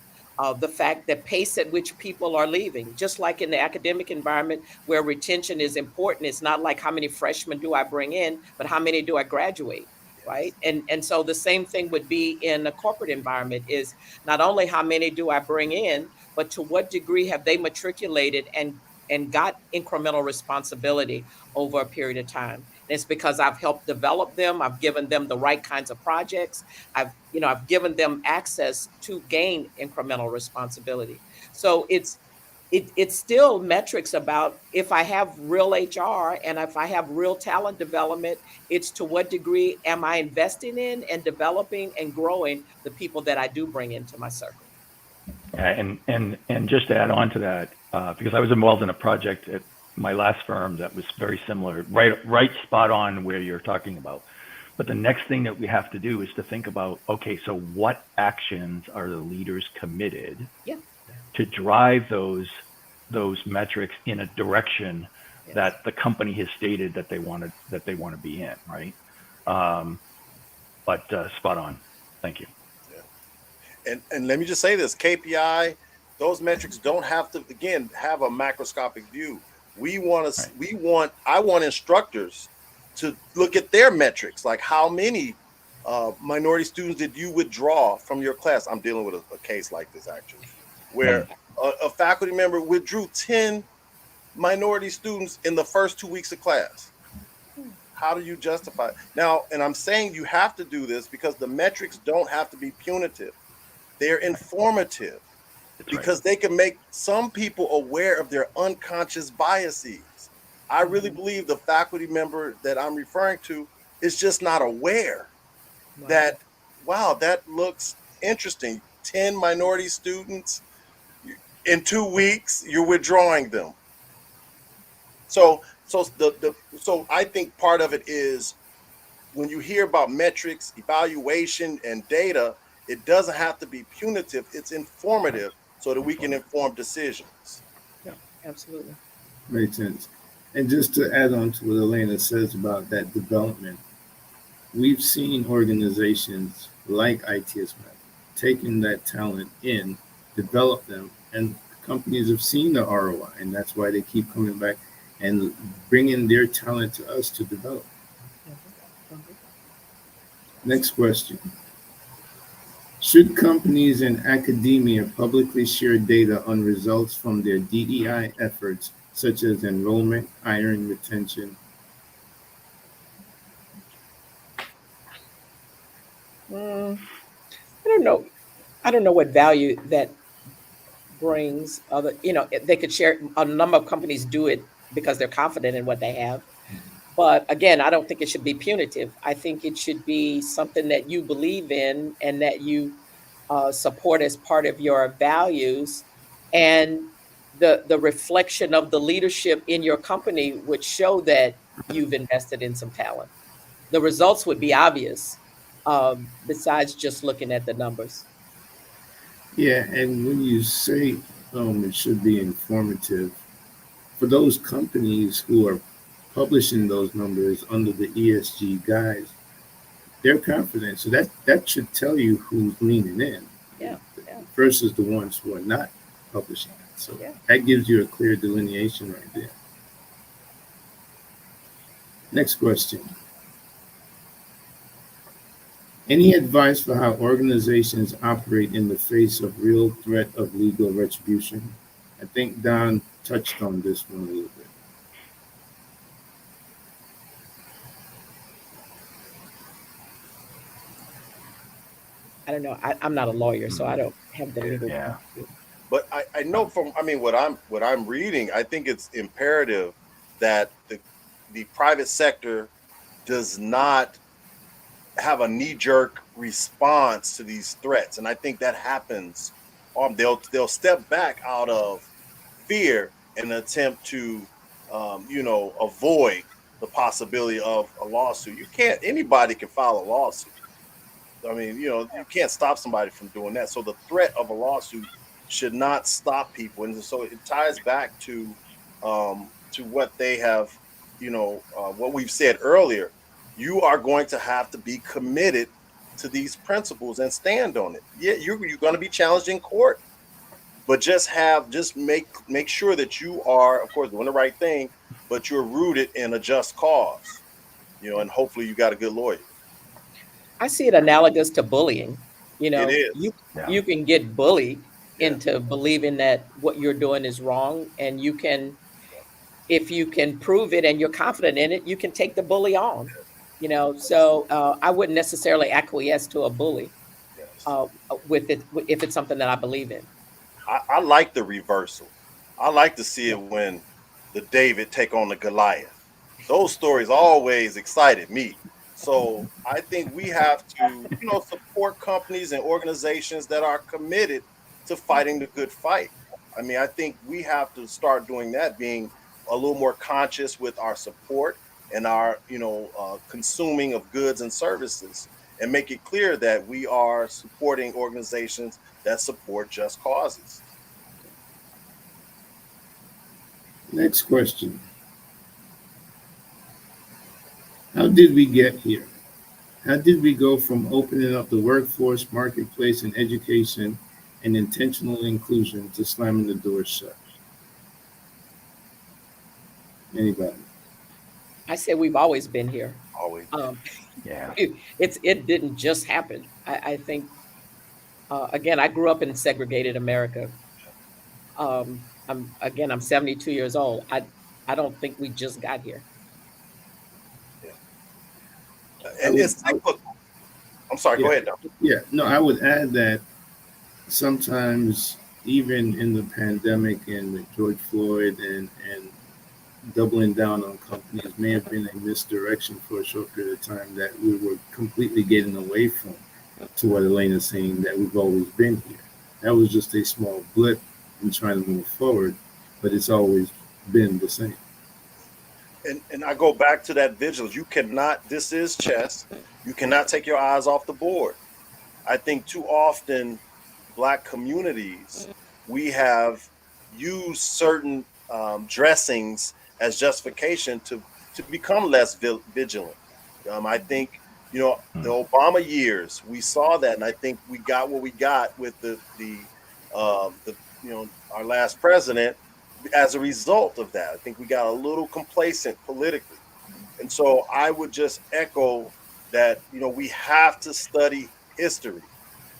The fact that pace at which people are leaving, just like in the academic environment where retention is important, it's not like how many freshmen do I bring in, but how many do I graduate, right? And so the same thing would be in a corporate environment, is not only how many do I bring in, but to what degree have they matriculated and got incremental responsibility over a period of time. And it's because I've helped develop them. I've given them the right kinds of projects. I've given them access to gain incremental responsibility. So it's still metrics about if I have real HR and if I have real talent development, it's to what degree am I investing in and developing and growing the people that I do bring into my circle. And just to add on to that, because I was involved in a project at my last firm that was very similar, right spot on where you're talking about. But the next thing that we have to do is to think about, okay, so what actions are the leaders committed to drive those metrics in a direction that the company has stated that they want to be in, right? But spot on. Thank you. And let me just say this, KPI, those metrics don't have to, again, have a macroscopic view. I want instructors to look at their metrics, like how many minority students did you withdraw from your class? I'm dealing with a case like this, actually, where a faculty member withdrew 10 minority students in the first 2 weeks of class. How do you justify it? Now, and I'm saying you have to do this because the metrics don't have to be punitive. They're informative. Because they can make some people aware of their unconscious biases. I really believe the faculty member that I'm referring to is just not aware that, wow, that looks interesting. 10 minority students in 2 weeks, you're withdrawing them. So I think part of it is when you hear about metrics, evaluation, and data, it doesn't have to be punitive. It's informative, so that we can inform decisions. Yeah, absolutely. Makes sense. And just to add on to what Elena says about that development, we've seen organizations like ITSMF taking that talent in, develop them, and companies have seen the ROI, and that's why they keep coming back and bringing their talent to us to develop. Next question. Should companies and academia publicly share data on results from their DEI efforts, such as enrollment, hiring, retention? I don't know. I don't know what value that brings. They could share. A number of companies do it because they're confident in what they have. But again, I don't think it should be punitive. I think it should be something that you believe in and that you support as part of your values. And the reflection of the leadership in your company would show that you've invested in some talent. The results would be obvious, besides just looking at the numbers. Yeah, and when you say it should be informative, for those companies who are publishing those numbers under the ESG guides, they're confident. So that should tell you who's leaning in Yeah, yeah, versus the ones who are not publishing it. So yeah. that gives you a clear delineation right there. Next question. Any advice for how organizations operate in the face of real threat of legal retribution? I think Don touched on this one a little bit. I don't know. I'm not a lawyer, so I don't have the legal. Yeah. But I know from, I mean, what I'm reading, I think it's imperative that the private sector does not have a knee-jerk response to these threats. And I think that happens. They'll step back out of fear in an attempt to avoid the possibility of a lawsuit. Anybody can file a lawsuit. I mean, you can't stop somebody from doing that. So the threat of a lawsuit should not stop people. And so it ties back to what they have, what we've said earlier. You are going to have to be committed to these principles and stand on it. Yeah, you're going to be challenged in court, but just make sure that you are, of course, doing the right thing, but you're rooted in a just cause, and hopefully you got a good lawyer. I see it analogous to bullying. It is. You can get bullied into believing that what you're doing is wrong, and you can, if you can prove it and you're confident in it, you can take the bully on. So I wouldn't necessarily acquiesce to a bully with it if it's something that I believe in. I like the reversal. I like to see it when the David take on the Goliath. Those stories always excited me. So I think we have to, support companies and organizations that are committed to fighting the good fight. I mean, I think we have to start doing that, being a little more conscious with our support and our, consuming of goods and services, and make it clear that we are supporting organizations that support just causes. Next question. How did we get here? How did we go from opening up the workforce, marketplace, and education and intentional inclusion to slamming the doors shut? Anybody? I said we've always been here. Always. Yeah. It didn't just happen. I think, again, I grew up in segregated America. I'm 72 years old. I don't think we just got here. And it's cyclical. I'm sorry, go ahead, Don. Yeah, no, I would add that sometimes even in the pandemic and with George Floyd and doubling down on companies may have been a misdirection for a short period of time that we were completely getting away from, to what Elena's saying, that we've always been here. That was just a small blip in trying to move forward, but it's always been the same. And I go back to that vigilance. You cannot, this is chess. You cannot take your eyes off the board. I think too often Black communities, we have used certain dressings as justification to become less vigilant. I think, the Obama years, we saw that, and I think we got what we got with our last president. As a result of that, I think we got a little complacent politically. And so I would just echo that, we have to study history.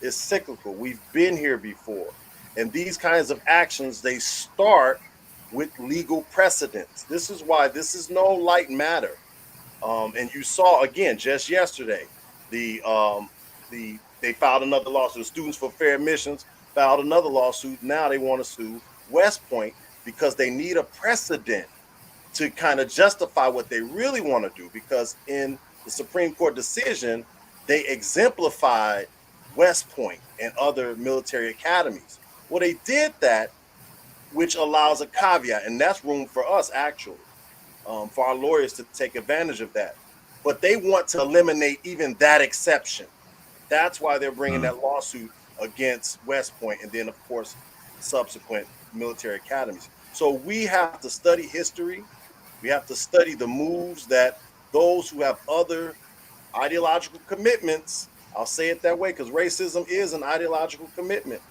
It's cyclical. We've been here before. And these kinds of actions, they start with legal precedents. This is why this is no light matter. And you saw, again, just yesterday, they filed another lawsuit. The Students for Fair Admissions filed another lawsuit. Now they want to sue West Point, because they need a precedent to kind of justify what they really want to do. Because in the Supreme Court decision, they exemplified West Point and other military academies. Well, they did that, which allows a caveat, and that's room for us, actually, for our lawyers to take advantage of that. But they want to eliminate even that exception. That's why they're bringing that lawsuit against West Point, and then, of course, subsequent military academies. So we have to study history. We have to study the moves that those who have other ideological commitments, I'll say it that way, because racism is an ideological commitment.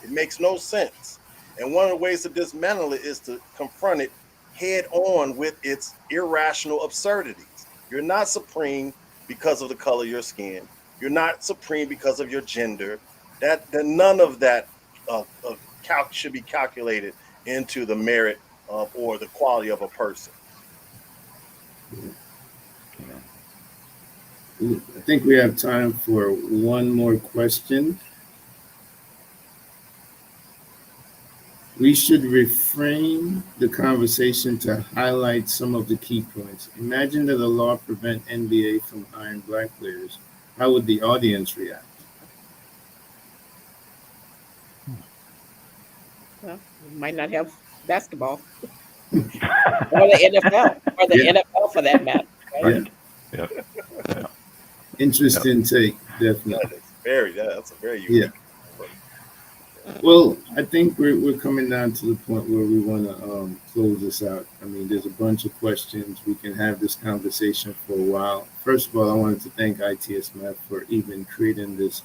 It makes no sense. And one of the ways to dismantle it is to confront it head on with its irrational absurdities. You're not supreme because of the color of your skin. You're not supreme because of your gender. That none of that should be calculated into the merit of or the quality of a person. I think we have time for one more question. We should reframe the conversation to highlight some of the key points. Imagine that the law prevent NBA from hiring Black players. How would the audience react? Well, we might not have basketball or the NFL or the NFL for that matter. Right. Yeah. Yeah. Interesting take, definitely. That's a very unique. Well, I think we're coming down to the point where we want to close this out. I mean, there's a bunch of questions. We can have this conversation for a while. First of all, I wanted to thank ITSMF for even creating this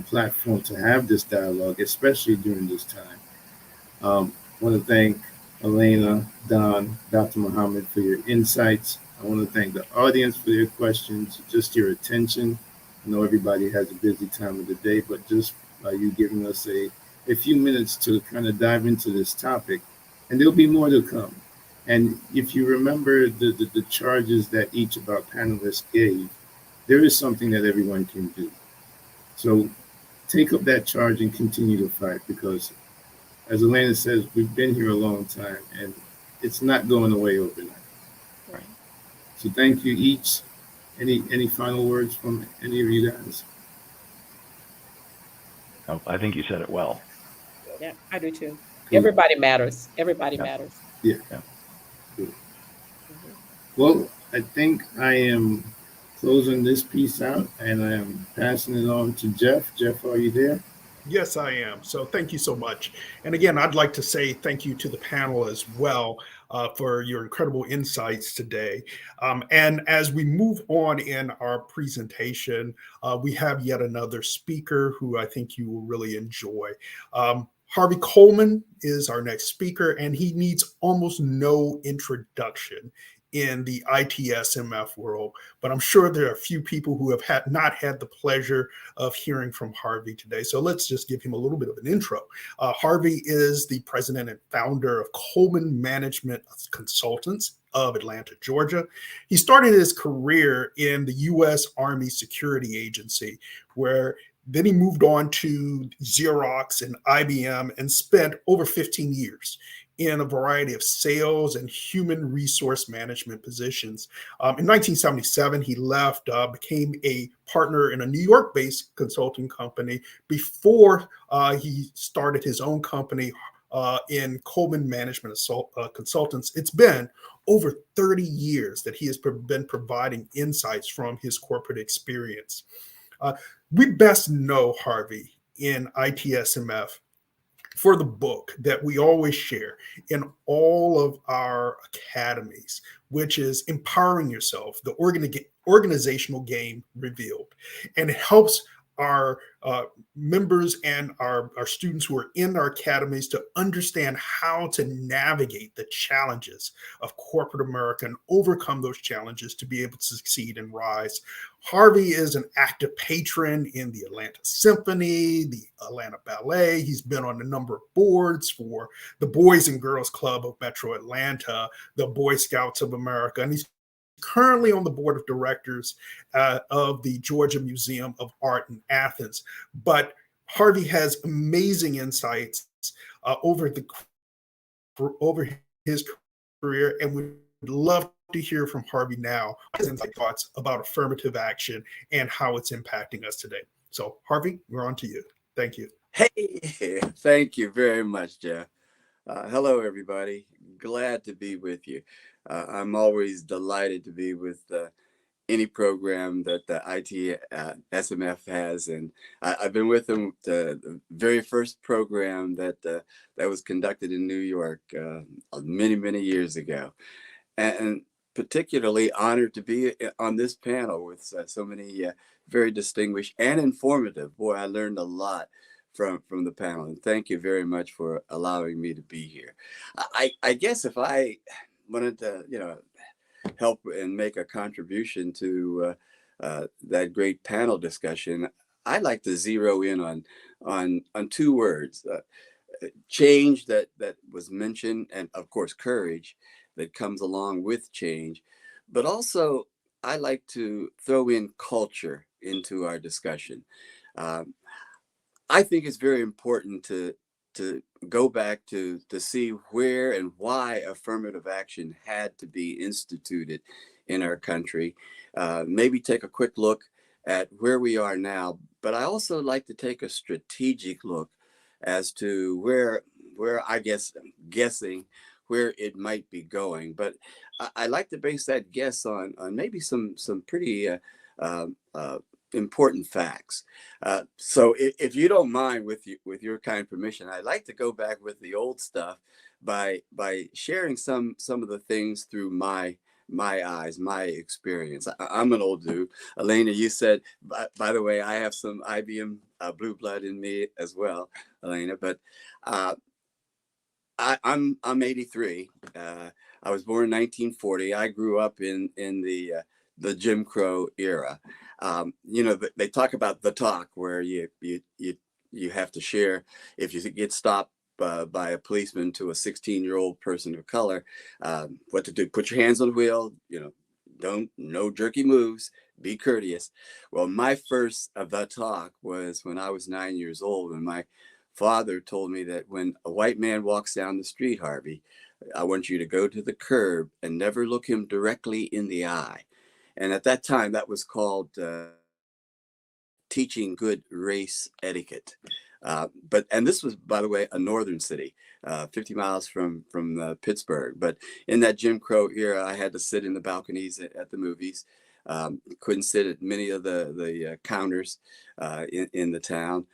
platform to have this dialogue, especially during this time. I want to thank Elena, Don, Dr. Muhammad for your insights. I want to thank the audience for your questions, just your attention. I know everybody has a busy time of the day, but just by you giving us a few minutes to kind of dive into this topic, and there'll be more to come. And if you remember the charges that each of our panelists gave, there is something that everyone can do. So take up that charge and continue to fight, because as Elena says, we've been here a long time and it's not going away overnight. Right. So thank you each. Any final words from any of you guys? Oh, I think you said it well. Yeah, I do too. Cool. Everybody matters. Everybody matters. Yeah. Cool. Well, I think I am closing this piece out and I am passing it on to Jeff. Jeff, are you there? Yes, I am. So thank you so much. And again, I'd like to say thank you to the panel as well for your incredible insights today. And as we move on in our presentation, we have yet another speaker who I think you will really enjoy. Harvey Coleman is our next speaker, and he needs almost no introduction in the ITSMF world, but I'm sure there are a few people who have not had the pleasure of hearing from Harvey today. So let's just give him a little bit of an intro. Harvey is the president and founder of Coleman Management Consultants of Atlanta, Georgia. He started his career in the U.S. Army Security Agency, where then he moved on to Xerox and IBM and spent over 15 years in a variety of sales and human resource management positions. In 1977, he left, became a partner in a New York-based consulting company before he started his own company in Coleman Management Consultants. It's been over 30 years that he has been providing insights from his corporate experience. We best know Harvey in ITSMF for the book that we always share in all of our academies, which is Empowering Yourself, the organizational game revealed. And it helps our members and our students who are in our academies to understand how to navigate the challenges of corporate America and overcome those challenges to be able to succeed and rise. Harvey is an active patron in the Atlanta Symphony, the Atlanta Ballet. He's been on a number of boards for the Boys and Girls Club of Metro Atlanta, the Boy Scouts of America, and he's currently on the board of directors of the Georgia Museum of Art in Athens. But Harvey has amazing insights over his career, and we'd love to hear from Harvey now, his thoughts about affirmative action and how it's impacting us today. So Harvey, we're on to you. Thank you. Hey, thank you very much, Jeff. Hello, everybody. Glad to be with you. I'm always delighted to be with any program that the ITSMF has, and I've been with them the very first program that was conducted in New York many years ago, and particularly honored to be on this panel with so many very distinguished and informative. Boy, I learned a lot from the panel, and thank you very much for allowing me to be here. I guess if I wanted to, help and make a contribution to that great panel discussion, I'd like to zero in on two words: change that was mentioned, and of course courage that comes along with change. But also, I like to throw in culture into our discussion. Um, I think it's very important to go back to see where and why affirmative action had to be instituted in our country. Maybe take a quick look at where we are now, but I also like to take a strategic look as to where I guess I'm guessing where it might be going. But I like to base that guess on maybe some pretty uh, uh, important facts. So if you don't mind, with your kind permission, I'd like to go back with the old stuff by sharing some of the things through my eyes, my experience. I'm an old dude. Elena, you said, by the way, I have some IBM blue blood in me as well, Elena. But I'm 83. I was born in 1940. I grew up in the Jim Crow era. They talk about the talk, where you have to share if you get stopped by a policeman to a 16-year-old person of color, what to do. Put your hands on the wheel. No jerky moves. Be courteous. Well, my first of the talk was when I was 9 years old, and my father told me that when a white man walks down the street, Harvey, I want you to go to the curb and never look him directly in the eye. And at that time, that was called teaching good race etiquette. And this was, by the way, a northern city, 50 miles from Pittsburgh. But in that Jim Crow era, I had to sit in the balconies at the movies. Couldn't sit at many of the counters in the town.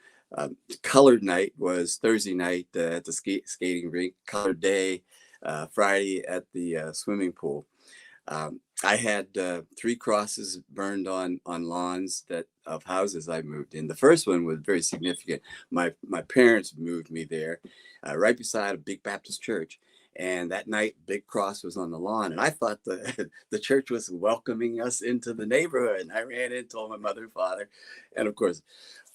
Colored night was Thursday night at the skating rink. Colored day, Friday at the swimming pool. I had 3 crosses burned on lawns of houses I moved in. The first one was very significant. My parents moved me there, right beside a big Baptist church. And that night, big cross was on the lawn, and I thought the church was welcoming us into the neighborhood. And I ran in, told my mother and father, and of course,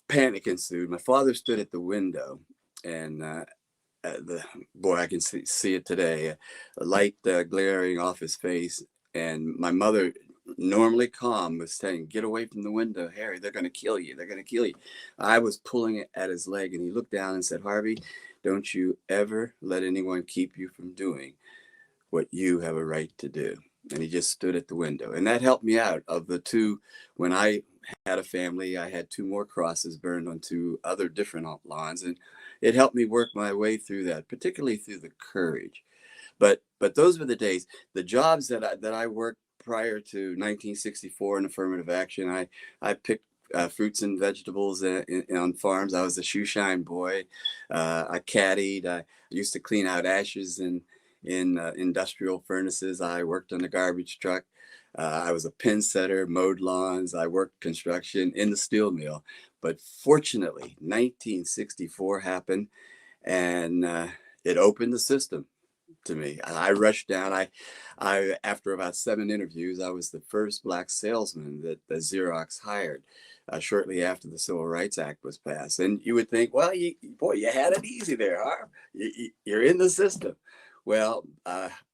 panic ensued. My father stood at the window, and I can see it today, a light glaring off his face. And my mother, normally calm, was saying, "Get away from the window, Harry. They're going to kill you. They're going to kill you." I was pulling at his leg, and he looked down and said, "Harvey, don't you ever let anyone keep you from doing what you have a right to do." And he just stood at the window. And that helped me out. Of the 2, when I had a family, I had 2 more crosses burned on 2 other different lawns. And it helped me work my way through that, particularly through the courage. But those were the days. The jobs that I worked prior to 1964 in affirmative action, I picked fruits and vegetables on farms. I was a shoe shine boy. I caddied. I used to clean out ashes in industrial furnaces. I worked on a garbage truck. I was a pin setter, mowed lawns. I worked construction in the steel mill. But fortunately, 1964 happened, and it opened the system to me. I rushed down. I after about 7 interviews, I was the first Black salesman that Xerox hired shortly after the Civil Rights Act was passed. And you would think, well, you had it easy there, huh? You're in the system. Well,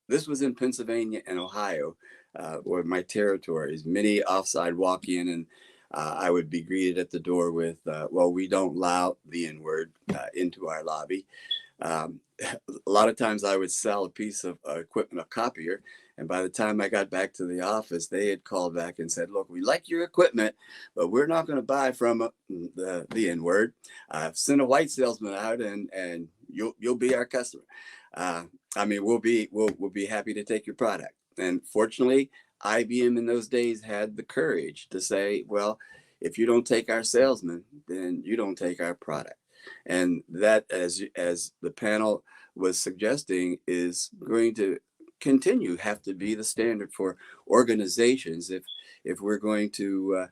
this was in Pennsylvania and Ohio, were my territories. Many offside walk in, and I would be greeted at the door with, "Well, we don't allow the N-word into our lobby." A lot of times I would sell a piece of equipment, a copier, and by the time I got back to the office, they had called back and said, "Look, we like your equipment, but we're not going to buy from the N-word. Send a white salesman out, and you'll be our customer. We'll be happy to take your product." And fortunately, IBM in those days had the courage to say, well, if you don't take our salesman, then you don't take our product. And that, as the panel was suggesting, is going to have to be the standard for organizations if we're going to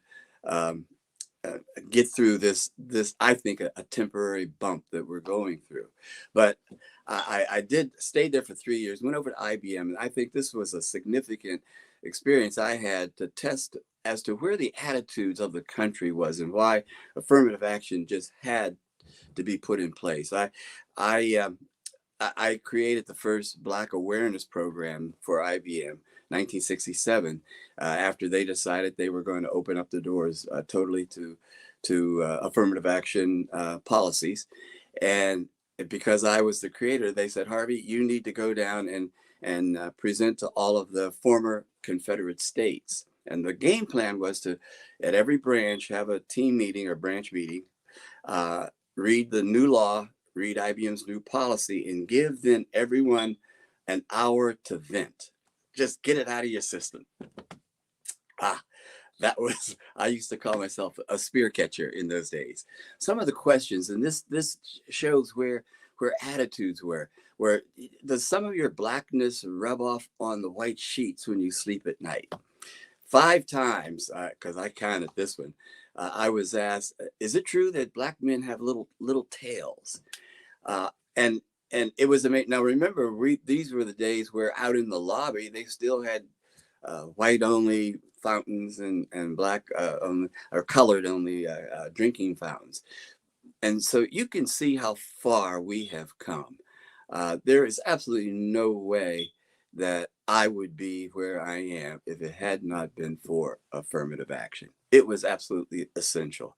um, get through this I think a temporary bump that we're going through. But I did stay there for 3 years, went over to IBM, and I think this was a significant experience I had to test as to where the attitudes of the country was and why affirmative action just had to be put in place. I created the first Black awareness program for IBM, 1967, after they decided they were going to open up the doors totally to affirmative action policies. And because I was the creator, they said, Harvey, you need to go down and present to all of the former Confederate states. And the game plan was to, at every branch, have a team meeting or branch meeting, read the new law, read IBM's new policy, and give then everyone an hour to vent. Just get it out of your system. That was, I used to call myself a spear catcher in those days. Some of the questions, and this shows where attitudes were, where does some of your Blackness rub off on the white sheets when you sleep at night? 5 times, because I counted this one, I was asked, is it true that Black men have little tails? And it was amazing. Now remember, these were the days where out in the lobby, they still had white only fountains and black or colored only drinking fountains. And so you can see how far we have come. There is absolutely no way that I would be where I am if it had not been for affirmative action. It was absolutely essential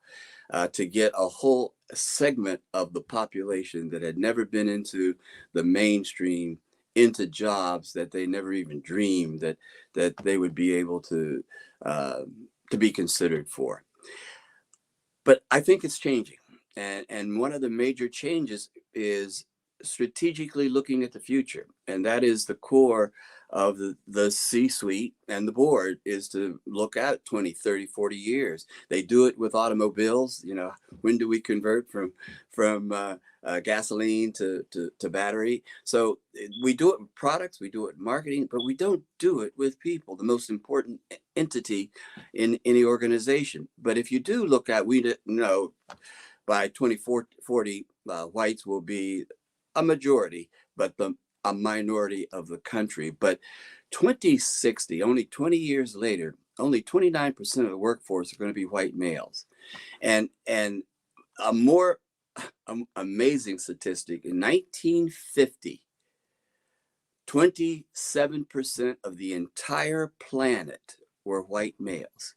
to get a whole segment of the population that had never been into the mainstream into jobs that they never even dreamed that they would be able to be considered for. But I think it's changing. And one of the major changes is strategically looking at the future. And that is the core of the C-suite and the board, is to look at 20, 30, 40 years. They do it with automobiles. You know, when do we convert from gasoline to battery? So we do it with products, we do it with marketing, but we don't do it with people, the most important entity in any organization. But if you do look at, we know by 2040, whites will be a majority, but a minority of the country. But 2060, only 20 years later, only 29% of the workforce are going to be white males. And a more amazing statistic, in 1950, 27% of the entire planet were white males.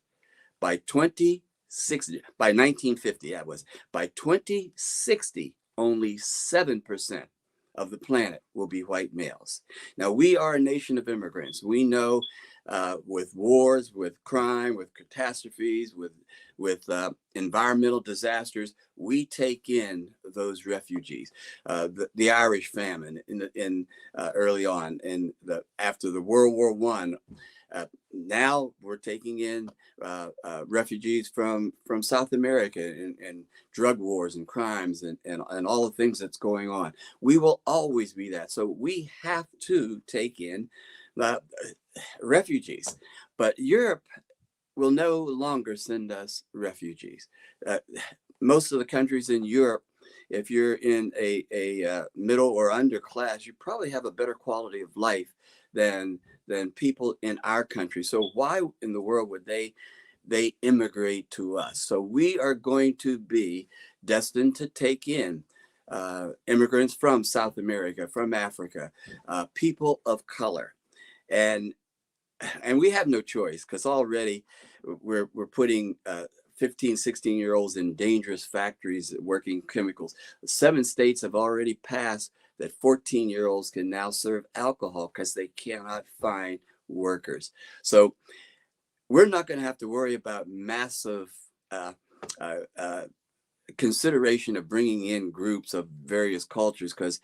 By 1950, that was. By 2060, only 7% of the planet will be white males. Now, we are a nation of immigrants. We know with wars, with crime, with catastrophes, with environmental disasters, we take in those refugees. The Irish famine in early on, and after the World War I. Now we're taking in refugees from South America and drug wars and crimes and all the things that's going on. We will always be that. So we have to take in refugees. But Europe will no longer send us refugees. Most of the countries in Europe, if you're in a middle or underclass, you probably have a better quality of life than people in our country. So why in the world would they immigrate to us? So we are going to be destined to take in immigrants from South America, from Africa, people of color. And we have no choice, because already we're putting 15, 16-year-olds in dangerous factories working chemicals. 7 states have already passed that 14-year-olds can now serve alcohol because they cannot find workers. So we're not going to have to worry about massive consideration of bringing in groups of various cultures, because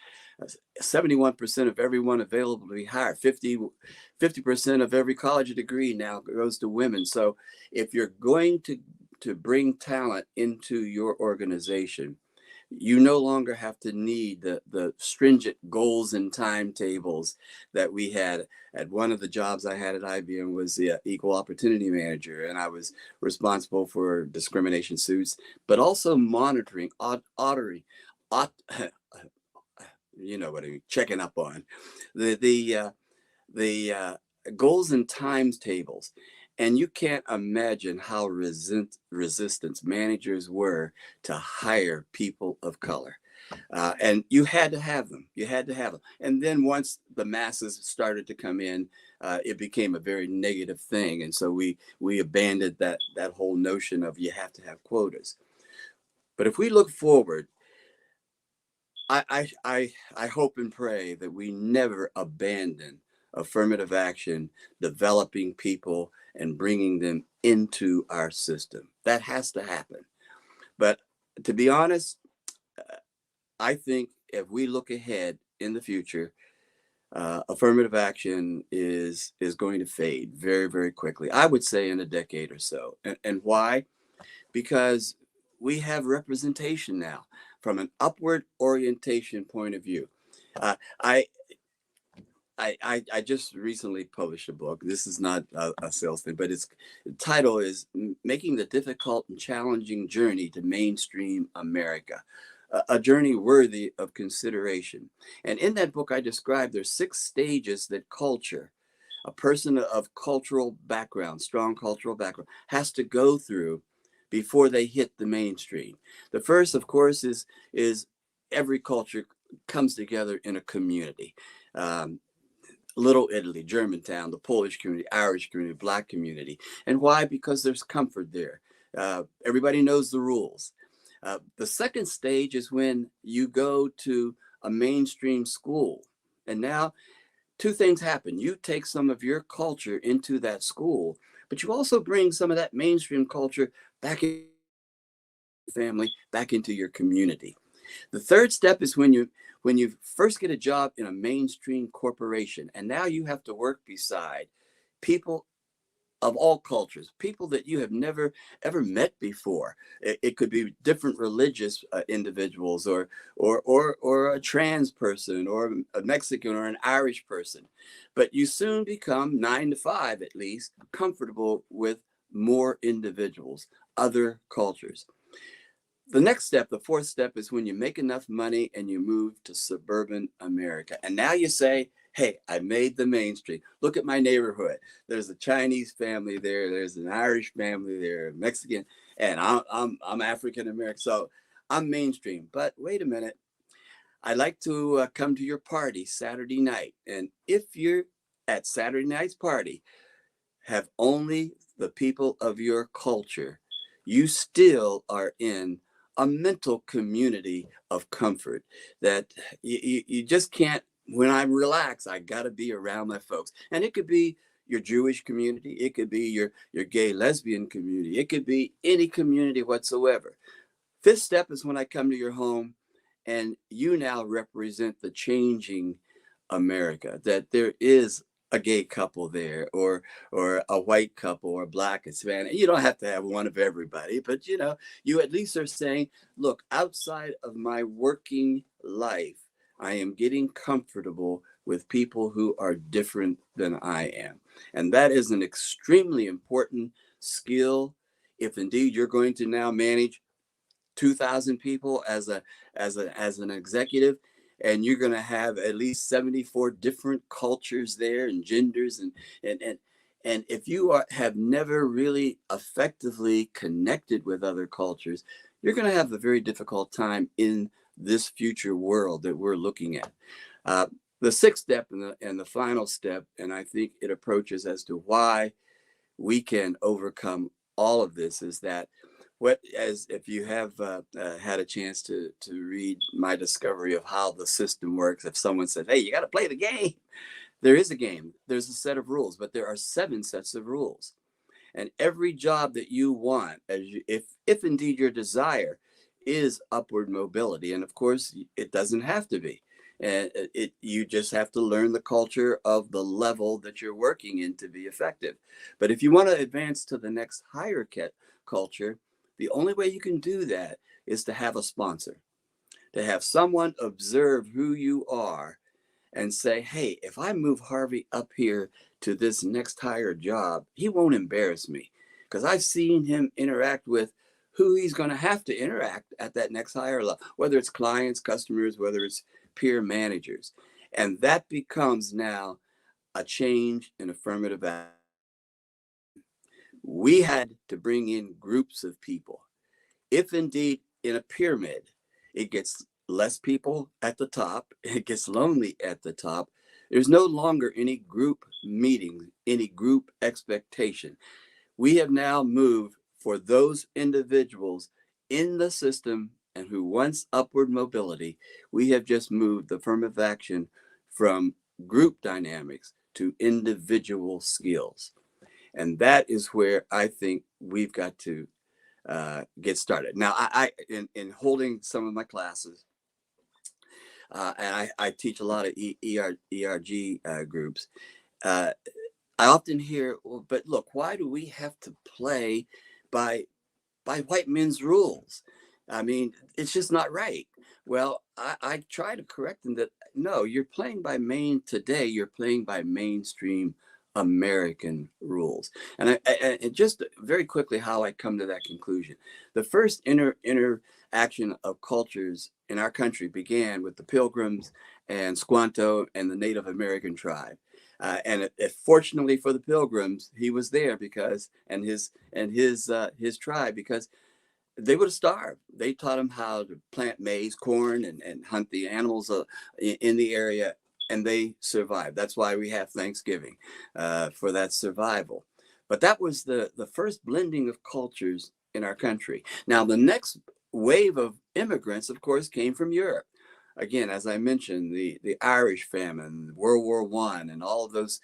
71% of everyone available to be hired. 50% of every college degree now goes to women. So if you're going to bring talent into your organization, you no longer have to need the stringent goals and timetables that we had. At one of the jobs I had at IBM was the equal opportunity manager, and I was responsible for discrimination suits, but also monitoring, auditing, you know what I mean, checking up on the goals and times tables. And you can't imagine how resistant managers were to hire people of color. And you had to have them. You had to have them. And then once the masses started to come in, it became a very negative thing. And so we abandoned that whole notion of you have to have quotas. But if we look forward, I hope and pray that we never abandon affirmative action, developing people and bringing them into our system. That has to happen. But to be honest, I think if we look ahead in the future, affirmative action is going to fade very, very quickly. I would say in a decade or so. And why? Because we have representation now from an upward orientation point of view. I just recently published a book. This is not a sales thing, but the title is Making the Difficult and Challenging Journey to Mainstream America, a journey worthy of consideration. And in that book, I described there's 6 stages that culture, a person of cultural background, strong cultural background, has to go through before they hit the mainstream. The first, of course, is every culture comes together in a community. Little Italy, Germantown, the Polish community, Irish community, Black community. And why? Because there's comfort there. Everybody knows the rules. The second stage is when you go to a mainstream school. And now 2 things happen. You take some of your culture into that school, but you also bring some of that mainstream culture back in your family, back into your community. The third step is when you first get a job in a mainstream corporation, and now you have to work beside people of all cultures, people that you have never ever met before. It could be different religious individuals, or a trans person, or a Mexican, or an Irish person. But you soon become 9 to 5 at least comfortable with more individuals, other cultures. The next step, the fourth step, is when you make enough money and you move to suburban America. And now you say, hey, I made the mainstream. Look at my neighborhood. There's a Chinese family there. There's an Irish family there, Mexican, and I'm African American. So I'm mainstream. But wait a minute. I like to come to your party Saturday night. And if you're at Saturday night's party, have only the people of your culture, you still are in a mental community of comfort that you just can't. When I relax, I got to be around my folks. And it could be your Jewish community. It could be your gay lesbian community. It could be any community whatsoever. Fifth step is when I come to your home and you now represent the changing America, that there is a gay couple there, or a white couple, or Black, Hispanic. You don't have to have one of everybody, but you at least are saying, look, outside of my working life, I am getting comfortable with people who are different than I am. And that is an extremely important skill if indeed you're going to now manage 2,000 people as an executive, and you're going to have at least 74 different cultures there, and genders, and if you have never really effectively connected with other cultures, you're going to have a very difficult time in this future world that we're looking at. The sixth step and the final step, and I think it approaches as to why we can overcome all of this, is that if you have had a chance to read my discovery of how the system works, if someone said, hey, you got to play the game, there is a game, there's a set of rules, but there are 7 sets of rules. And every job that you want, if indeed your desire is upward mobility, and of course it doesn't have to be. And you just have to learn the culture of the level that you're working in to be effective. But if you want to advance to the next higher culture, the only way you can do that is to have a sponsor, to have someone observe who you are and say, hey, if I move Harvey up here to this next higher job, he won't embarrass me, because I've seen him interact with who he's going to have to interact at that next higher level, whether it's clients, customers, whether it's peer managers. And that becomes now a change in affirmative action. We had to bring in groups of people. If indeed in a pyramid, it gets less people at the top, it gets lonely at the top, there's no longer any group meeting, any group expectation. We have now moved for those individuals in the system and who wants upward mobility. We have just moved the affirmative action from group dynamics to individual skills. And that is where I think we've got to get started. Now, in holding some of my classes, and I teach a lot of ERG groups, I often hear, well, but look, why do we have to play by white men's rules? I mean, it's just not right. Well, I try to correct them that, no, you're playing by today, you're playing by mainstream American rules. And I just very quickly how I come to that conclusion. The first interaction of cultures in our country began with the Pilgrims and Squanto and the Native American tribe. And fortunately for the Pilgrims, he was there because, and his tribe, because they would have starved. They taught him how to plant maize, corn, and hunt the animals in the area, and they survived. That's why we have Thanksgiving, for that survival. But that was the first blending of cultures in our country. Now, the next wave of immigrants, of course, came from Europe. Again, as I mentioned, the Irish famine, World War I, and all of those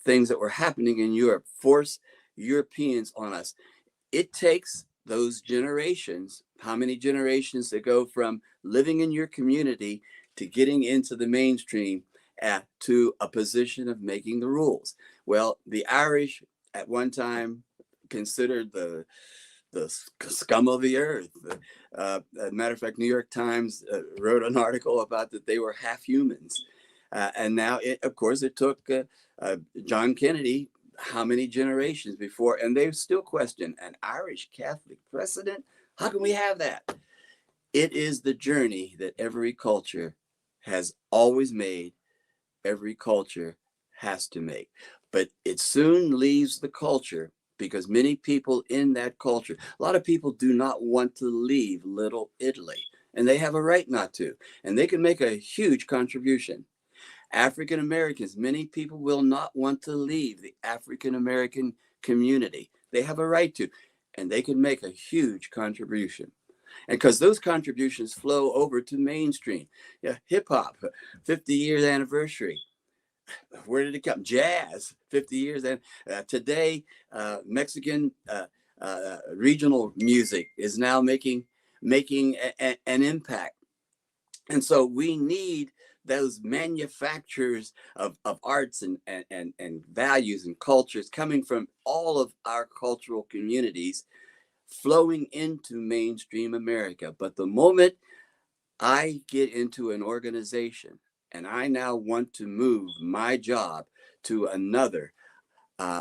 things that were happening in Europe forced Europeans on us. It takes those generations, how many generations to go from living in your community to getting into the mainstream to a position of making the rules. Well, the Irish at one time considered the scum of the earth. As a matter of fact, New York Times wrote an article about that they were half humans. And now, of course, it took John Kennedy how many generations before, and they still question an Irish Catholic president? How can we have that? It is the journey that every culture has always made, every culture has to make. But it soon leaves the culture because many people in that culture, a lot of people do not want to leave Little Italy, and they have a right not to, and they can make a huge contribution. African Americans, many people will not want to leave the African American community. They have a right to, and they can make a huge contribution. And because those contributions flow over to mainstream. Yeah, hip hop, 50 years anniversary. Where did it come? Jazz, 50 years. And today, Mexican regional music is now making an impact. And so we need those manufacturers of arts and values and cultures coming from all of our cultural communities flowing into mainstream America. But the moment I get into an organization and I now want to move my job to another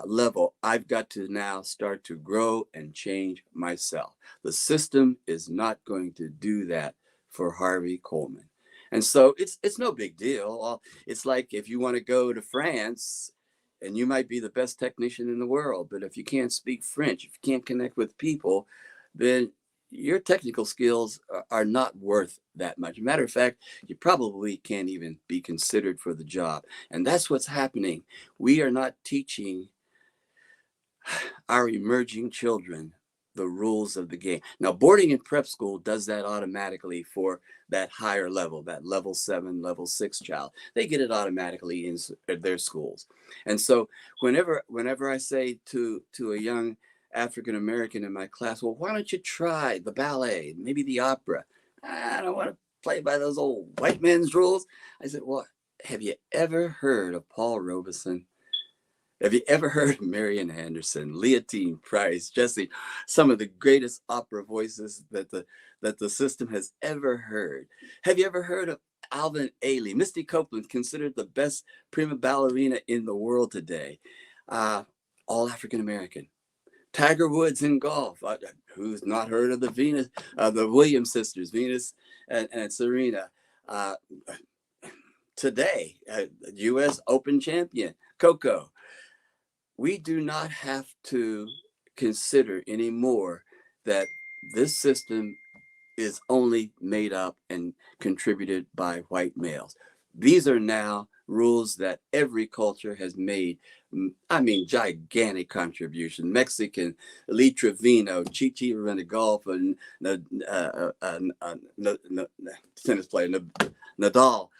level, I've got to now start to grow and change myself. The system is not going to do that for Harvey Coleman. And so it's no big deal. It's like if you want to go to France and you might be the best technician in the world, but if you can't speak French, if you can't connect with people, then your technical skills are not worth that much. Matter of fact, you probably can't even be considered for the job. And that's what's happening. We are not teaching our emerging children the rules of the game. Now, boarding and prep school does that automatically for that higher level, that level 7, level 6 child. They get it automatically in their schools. And so whenever I say to a young African American in my class, well, why don't you try the ballet, maybe the opera? I don't want to play by those old white men's rules. I said, well, have you ever heard of Paul Robeson? Have you ever heard of Marian Anderson, Leontine Price, Jesse, some of the greatest opera voices that the system has ever heard? Have you ever heard of Alvin Ailey, Misty Copeland, considered the best prima ballerina in the world today? All African American. Tiger Woods in golf. Who's not heard of the Williams sisters, Venus and Serena? Today, U.S. Open champion, Coco. We do not have to consider anymore that this system is only made up and contributed by white males. These are now rules that every culture has made. I mean, gigantic contribution. Mexican, Lee Trevino, Chi Renegolf, and tennis player Nadal.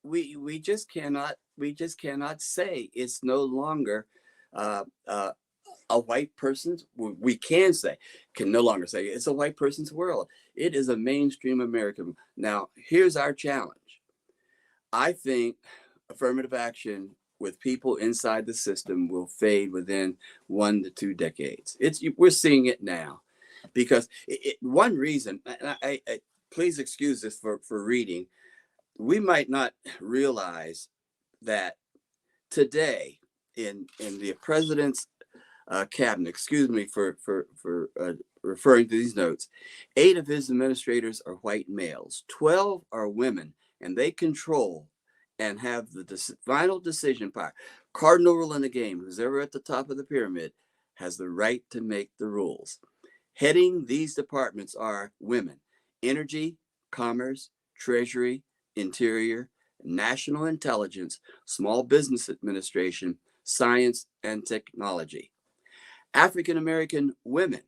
We just cannot say it's no longer a white person's. We can no longer say it's a white person's world. It is a mainstream American. Now, here's our challenge. I think affirmative action with people inside the system will fade within 1 to 2 decades. We're seeing it now, because one reason, and I please excuse this for reading, we might not realize that today in the president's cabinet, excuse me for referring to these notes, 8 of his administrators are white males, 12 are women, and they control and have the final decision power. Cardinal rule in the game, who's ever at the top of the pyramid has the right to make the rules. Heading these departments are women: energy, commerce, treasury, interior, national intelligence, small business administration, science and technology. African American women,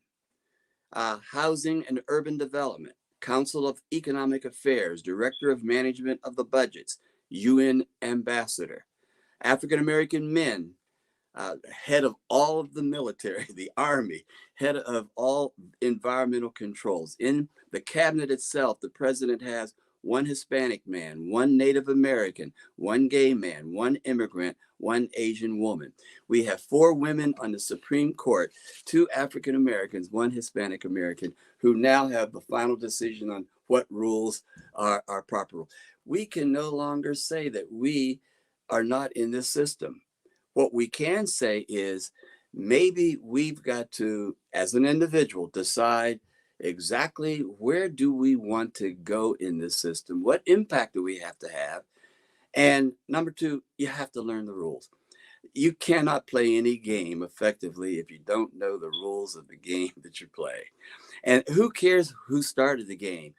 housing and urban development, Council of Economic Affairs, Director of Management of the Budgets, UN Ambassador. African American men, head of all of the military, the Army, head of all environmental controls. In the cabinet itself, the president has 1 Hispanic man, 1 Native American, 1 gay man, 1 immigrant, 1 Asian woman. We have 4 women on the Supreme Court, 2 African Americans, 1 Hispanic American, who now have the final decision on what rules are proper. We can no longer say that we are not in this system. What we can say is maybe we've got to, as an individual, decide exactly where do we want to go in this system? What impact do we have to have? And number 2, you have to learn the rules. You cannot play any game effectively if you don't know the rules of the game that you play. And who cares who started the game?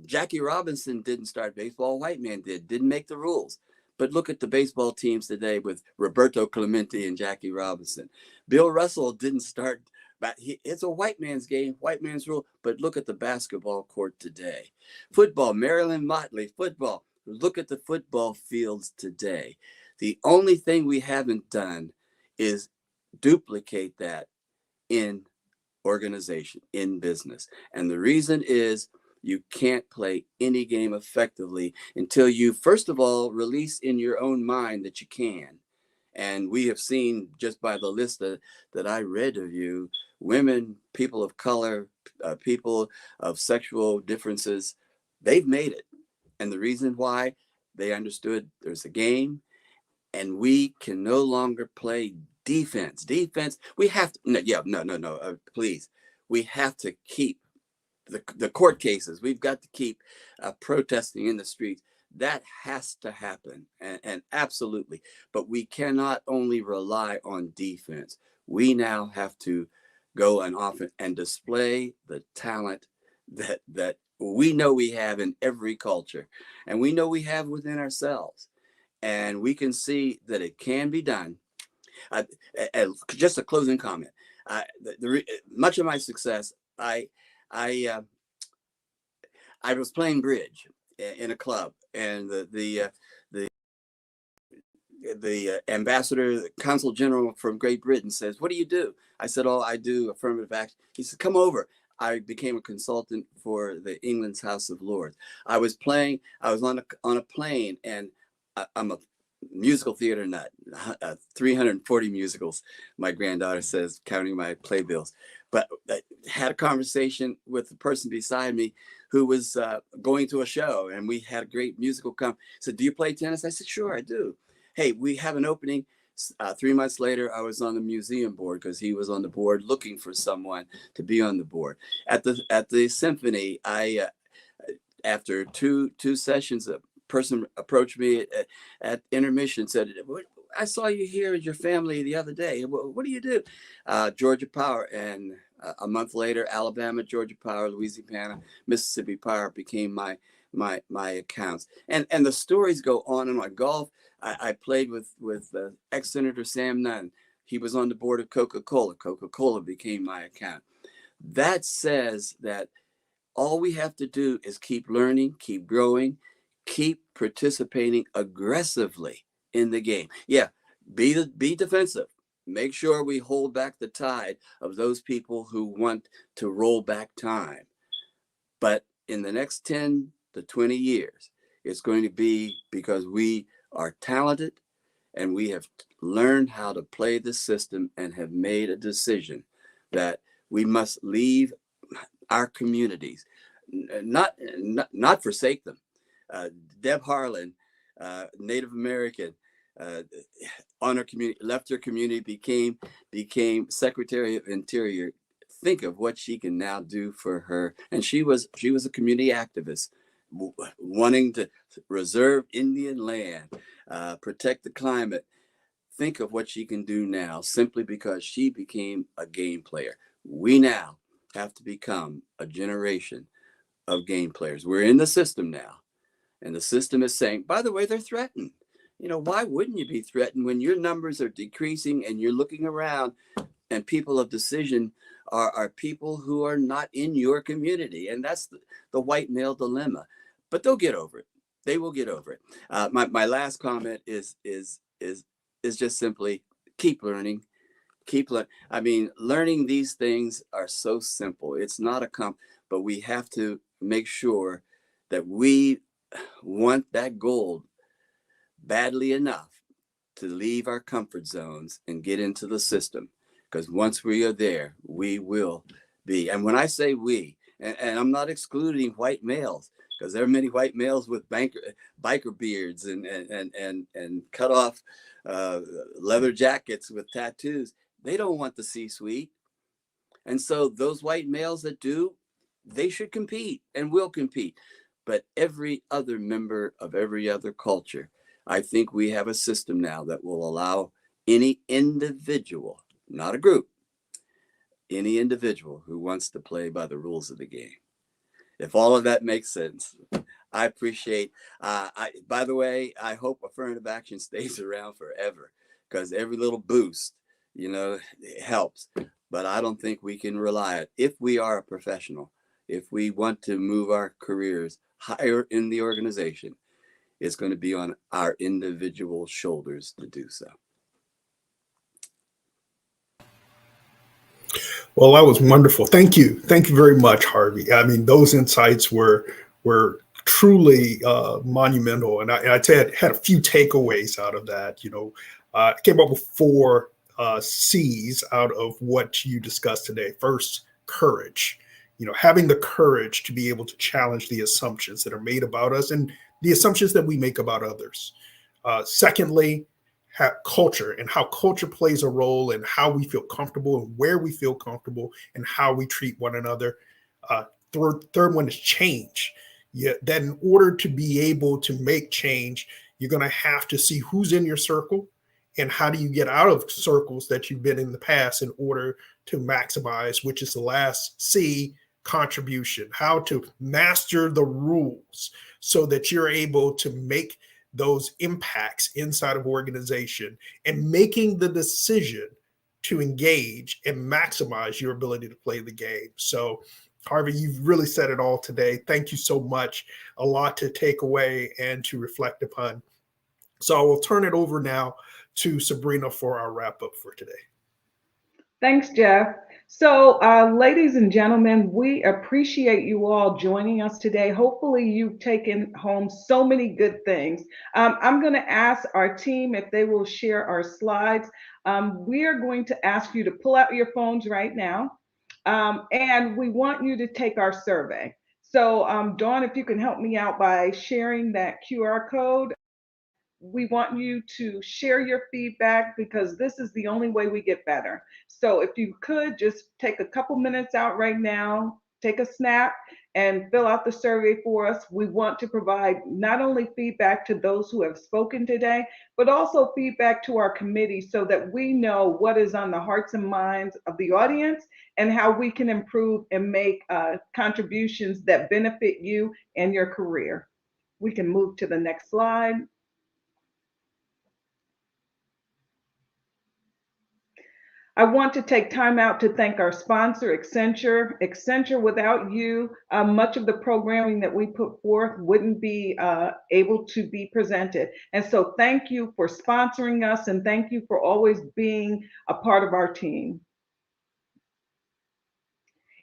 Jackie Robinson didn't start baseball. A white man didn't make the rules. But look at the baseball teams today with Roberto Clemente and Jackie Robinson. Bill Russell didn't start, but it's a white man's game, white man's rule. But look at the basketball court today. Football, Marilyn Motley, football. Look at the football fields today. The only thing we haven't done is duplicate that in organization, in business. And the reason is you can't play any game effectively until you, first of all, release in your own mind that you can. And we have seen just by the list that I read of you, women, people of color, people of sexual differences, they've made it. And the reason why, they understood there's a game and we can no longer play defense. We have to, please. We have to keep the court cases. We've got to keep protesting in the streets. That has to happen, and absolutely. But we cannot only rely on defense. We now have to go and often and display the talent that we know we have in every culture, and we know we have within ourselves, and we can see that it can be done. Just a closing comment. Much of my success, I was playing bridge in a club, and the ambassador, the consul general from Great Britain says, "What do you do?" I said, "Oh, I do affirmative action." He said, "Come over. I became a consultant for the England's House of Lords. I was on a plane, and I'm a musical theater nut, 340 musicals, my granddaughter says, counting my playbills. But I had a conversation with the person beside me who was going to a show, and we had a great musical said, do you play tennis? I said, sure, I do. Hey, we have an opening. 3 months later, I was on the museum board because he was on the board looking for someone to be on the board. At the symphony, I after two sessions, a person approached me at intermission, said, I saw you here with your family the other day. What do you do? Georgia Power. And a month later, Alabama, Georgia Power, Louisiana, Mississippi Power became my accounts. And the stories go on and on. Golf, I played with ex-Senator Sam Nunn. He was on the board of Coca-Cola. Coca-Cola became my account. That says that all we have to do is keep learning, keep growing, keep participating aggressively in the game. Yeah, be defensive. Make sure we hold back the tide of those people who want to roll back time. But in the next 10 to 20 years, it's going to be because we are talented and we have learned how to play the system and have made a decision that we must leave our communities, not forsake them. Deb Harlan, Native American, on her community, left her community, became Secretary of Interior. Think of what she can now do for her. And she was a community activist, wanting to reserve Indian land, protect the climate. Think of what she can do now simply because she became a game player. We now have to become a generation of game players. We're in the system now, and the system is saying, by the way, they're threatened. Why wouldn't you be threatened when your numbers are decreasing and you're looking around and people of decision are people who are not in your community? And that's the white male dilemma. But they'll get over it. They will get over it. My last comment is just simply keep learning. I mean, learning these things are so simple. It's not but we have to make sure that we want that gold badly enough to leave our comfort zones and get into the system. Because once we are there, we will be. And when I say we, and I'm not excluding white males, because there are many white males with biker beards and cut off leather jackets with tattoos. They don't want the C-suite. And so those white males that do, they should compete and will compete. But every other member of every other culture, I think we have a system now that will allow any individual, not a group, any individual who wants to play by the rules of the game. If all of that makes sense, I appreciate. By the way, I hope affirmative action stays around forever, because every little boost, it helps. But I don't think we can rely on it. If we are a professional, if we want to move our careers higher in the organization, it's going to be on our individual shoulders to do so. Well, that was wonderful. Thank you. Thank you very much, Harvey. I mean, those insights were truly monumental. And I had a few takeaways out of that. I came up with 4 C's out of what you discussed today. First, courage. Having the courage to be able to challenge the assumptions that are made about us and the assumptions that we make about others. Secondly, culture, and how culture plays a role in how we feel comfortable and where we feel comfortable and how we treat one another. Third one is change. That in order to be able to make change, you're going to have to see who's in your circle and how do you get out of circles that you've been in the past in order to maximize, which is the last C, contribution. How to master the rules so that you're able to make those impacts inside of organization and making the decision to engage and maximize your ability to play the game. So, Harvey, you've really said it all today. Thank you so much. A lot to take away and to reflect upon. So I will turn it over now to Sabrina for our wrap up for today. Thanks, Jeff. So, ladies and gentlemen, we appreciate you all joining us today. Hopefully, you've taken home so many good things. I'm going to ask our team if they will share our slides. We are going to ask you to pull out your phones right now, and we want you to take our survey. So, Dawn, if you can help me out by sharing that QR code. We want you to share your feedback because this is the only way we get better. So if you could just take a couple minutes out right now, take a snap and fill out the survey for us. We want to provide not only feedback to those who have spoken today, but also feedback to our committee so that we know what is on the hearts and minds of the audience and how we can improve and make contributions that benefit you and your career. We can move to the next slide. I want to take time out to thank our sponsor, Accenture. Accenture, without you, much of the programming that we put forth wouldn't be able to be presented. And so thank you for sponsoring us and thank you for always being a part of our team.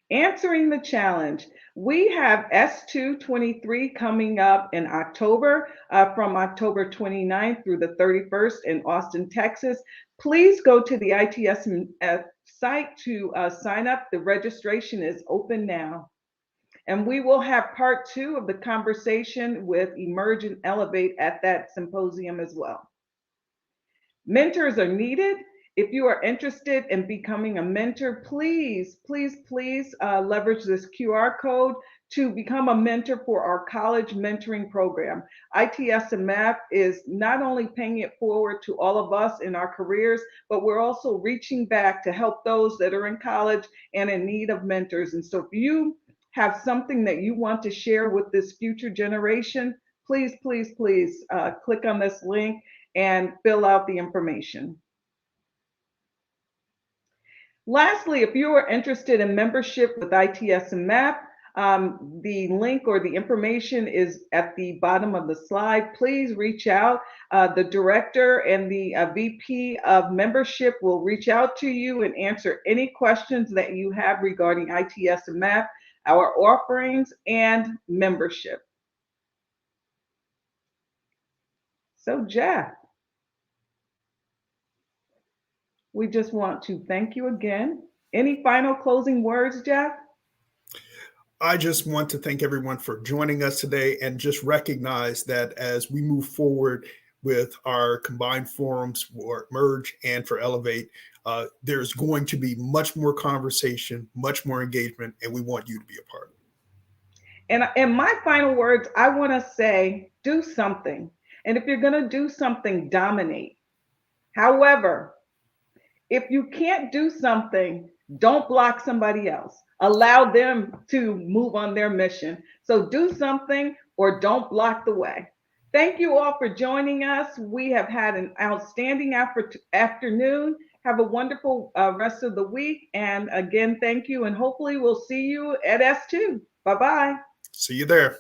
Answering the challenge. We have S223 coming up in October, from October 29th through the 31st in Austin, Texas. Please go to the ITSMF site to sign up. The registration is open now. And we will have part 2 of the conversation with Emerge and Elevate at that symposium as well. Mentors are needed. If you are interested in becoming a mentor, please leverage this QR code to become a mentor for our college mentoring program. ITSMF is not only paying it forward to all of us in our careers, but we're also reaching back to help those that are in college and in need of mentors. And so if you have something that you want to share with this future generation, please click on this link and fill out the information. Lastly, if you are interested in membership with ITSMF, the link or the information is at the bottom of the slide. Please reach out. The director and the VP of membership will reach out to you and answer any questions that you have regarding ITSMF, our offerings, and membership. So, Jeff, we just want to thank you again. Any final closing words, Jeff? I just want to thank everyone for joining us today and just recognize that as we move forward with our combined forums for Merge and for Elevate, there's going to be much more conversation, much more engagement, and we want you to be a part of it. And my final words, I want to say, do something. And if you're going to do something, dominate. However, if you can't do something, don't block somebody else. Allow them to move on their mission. So do something or don't block the way. Thank you all for joining us. We have had an outstanding afternoon. Have a wonderful rest of the week. And again, thank you. And hopefully we'll see you at S2. Bye-bye. See you there.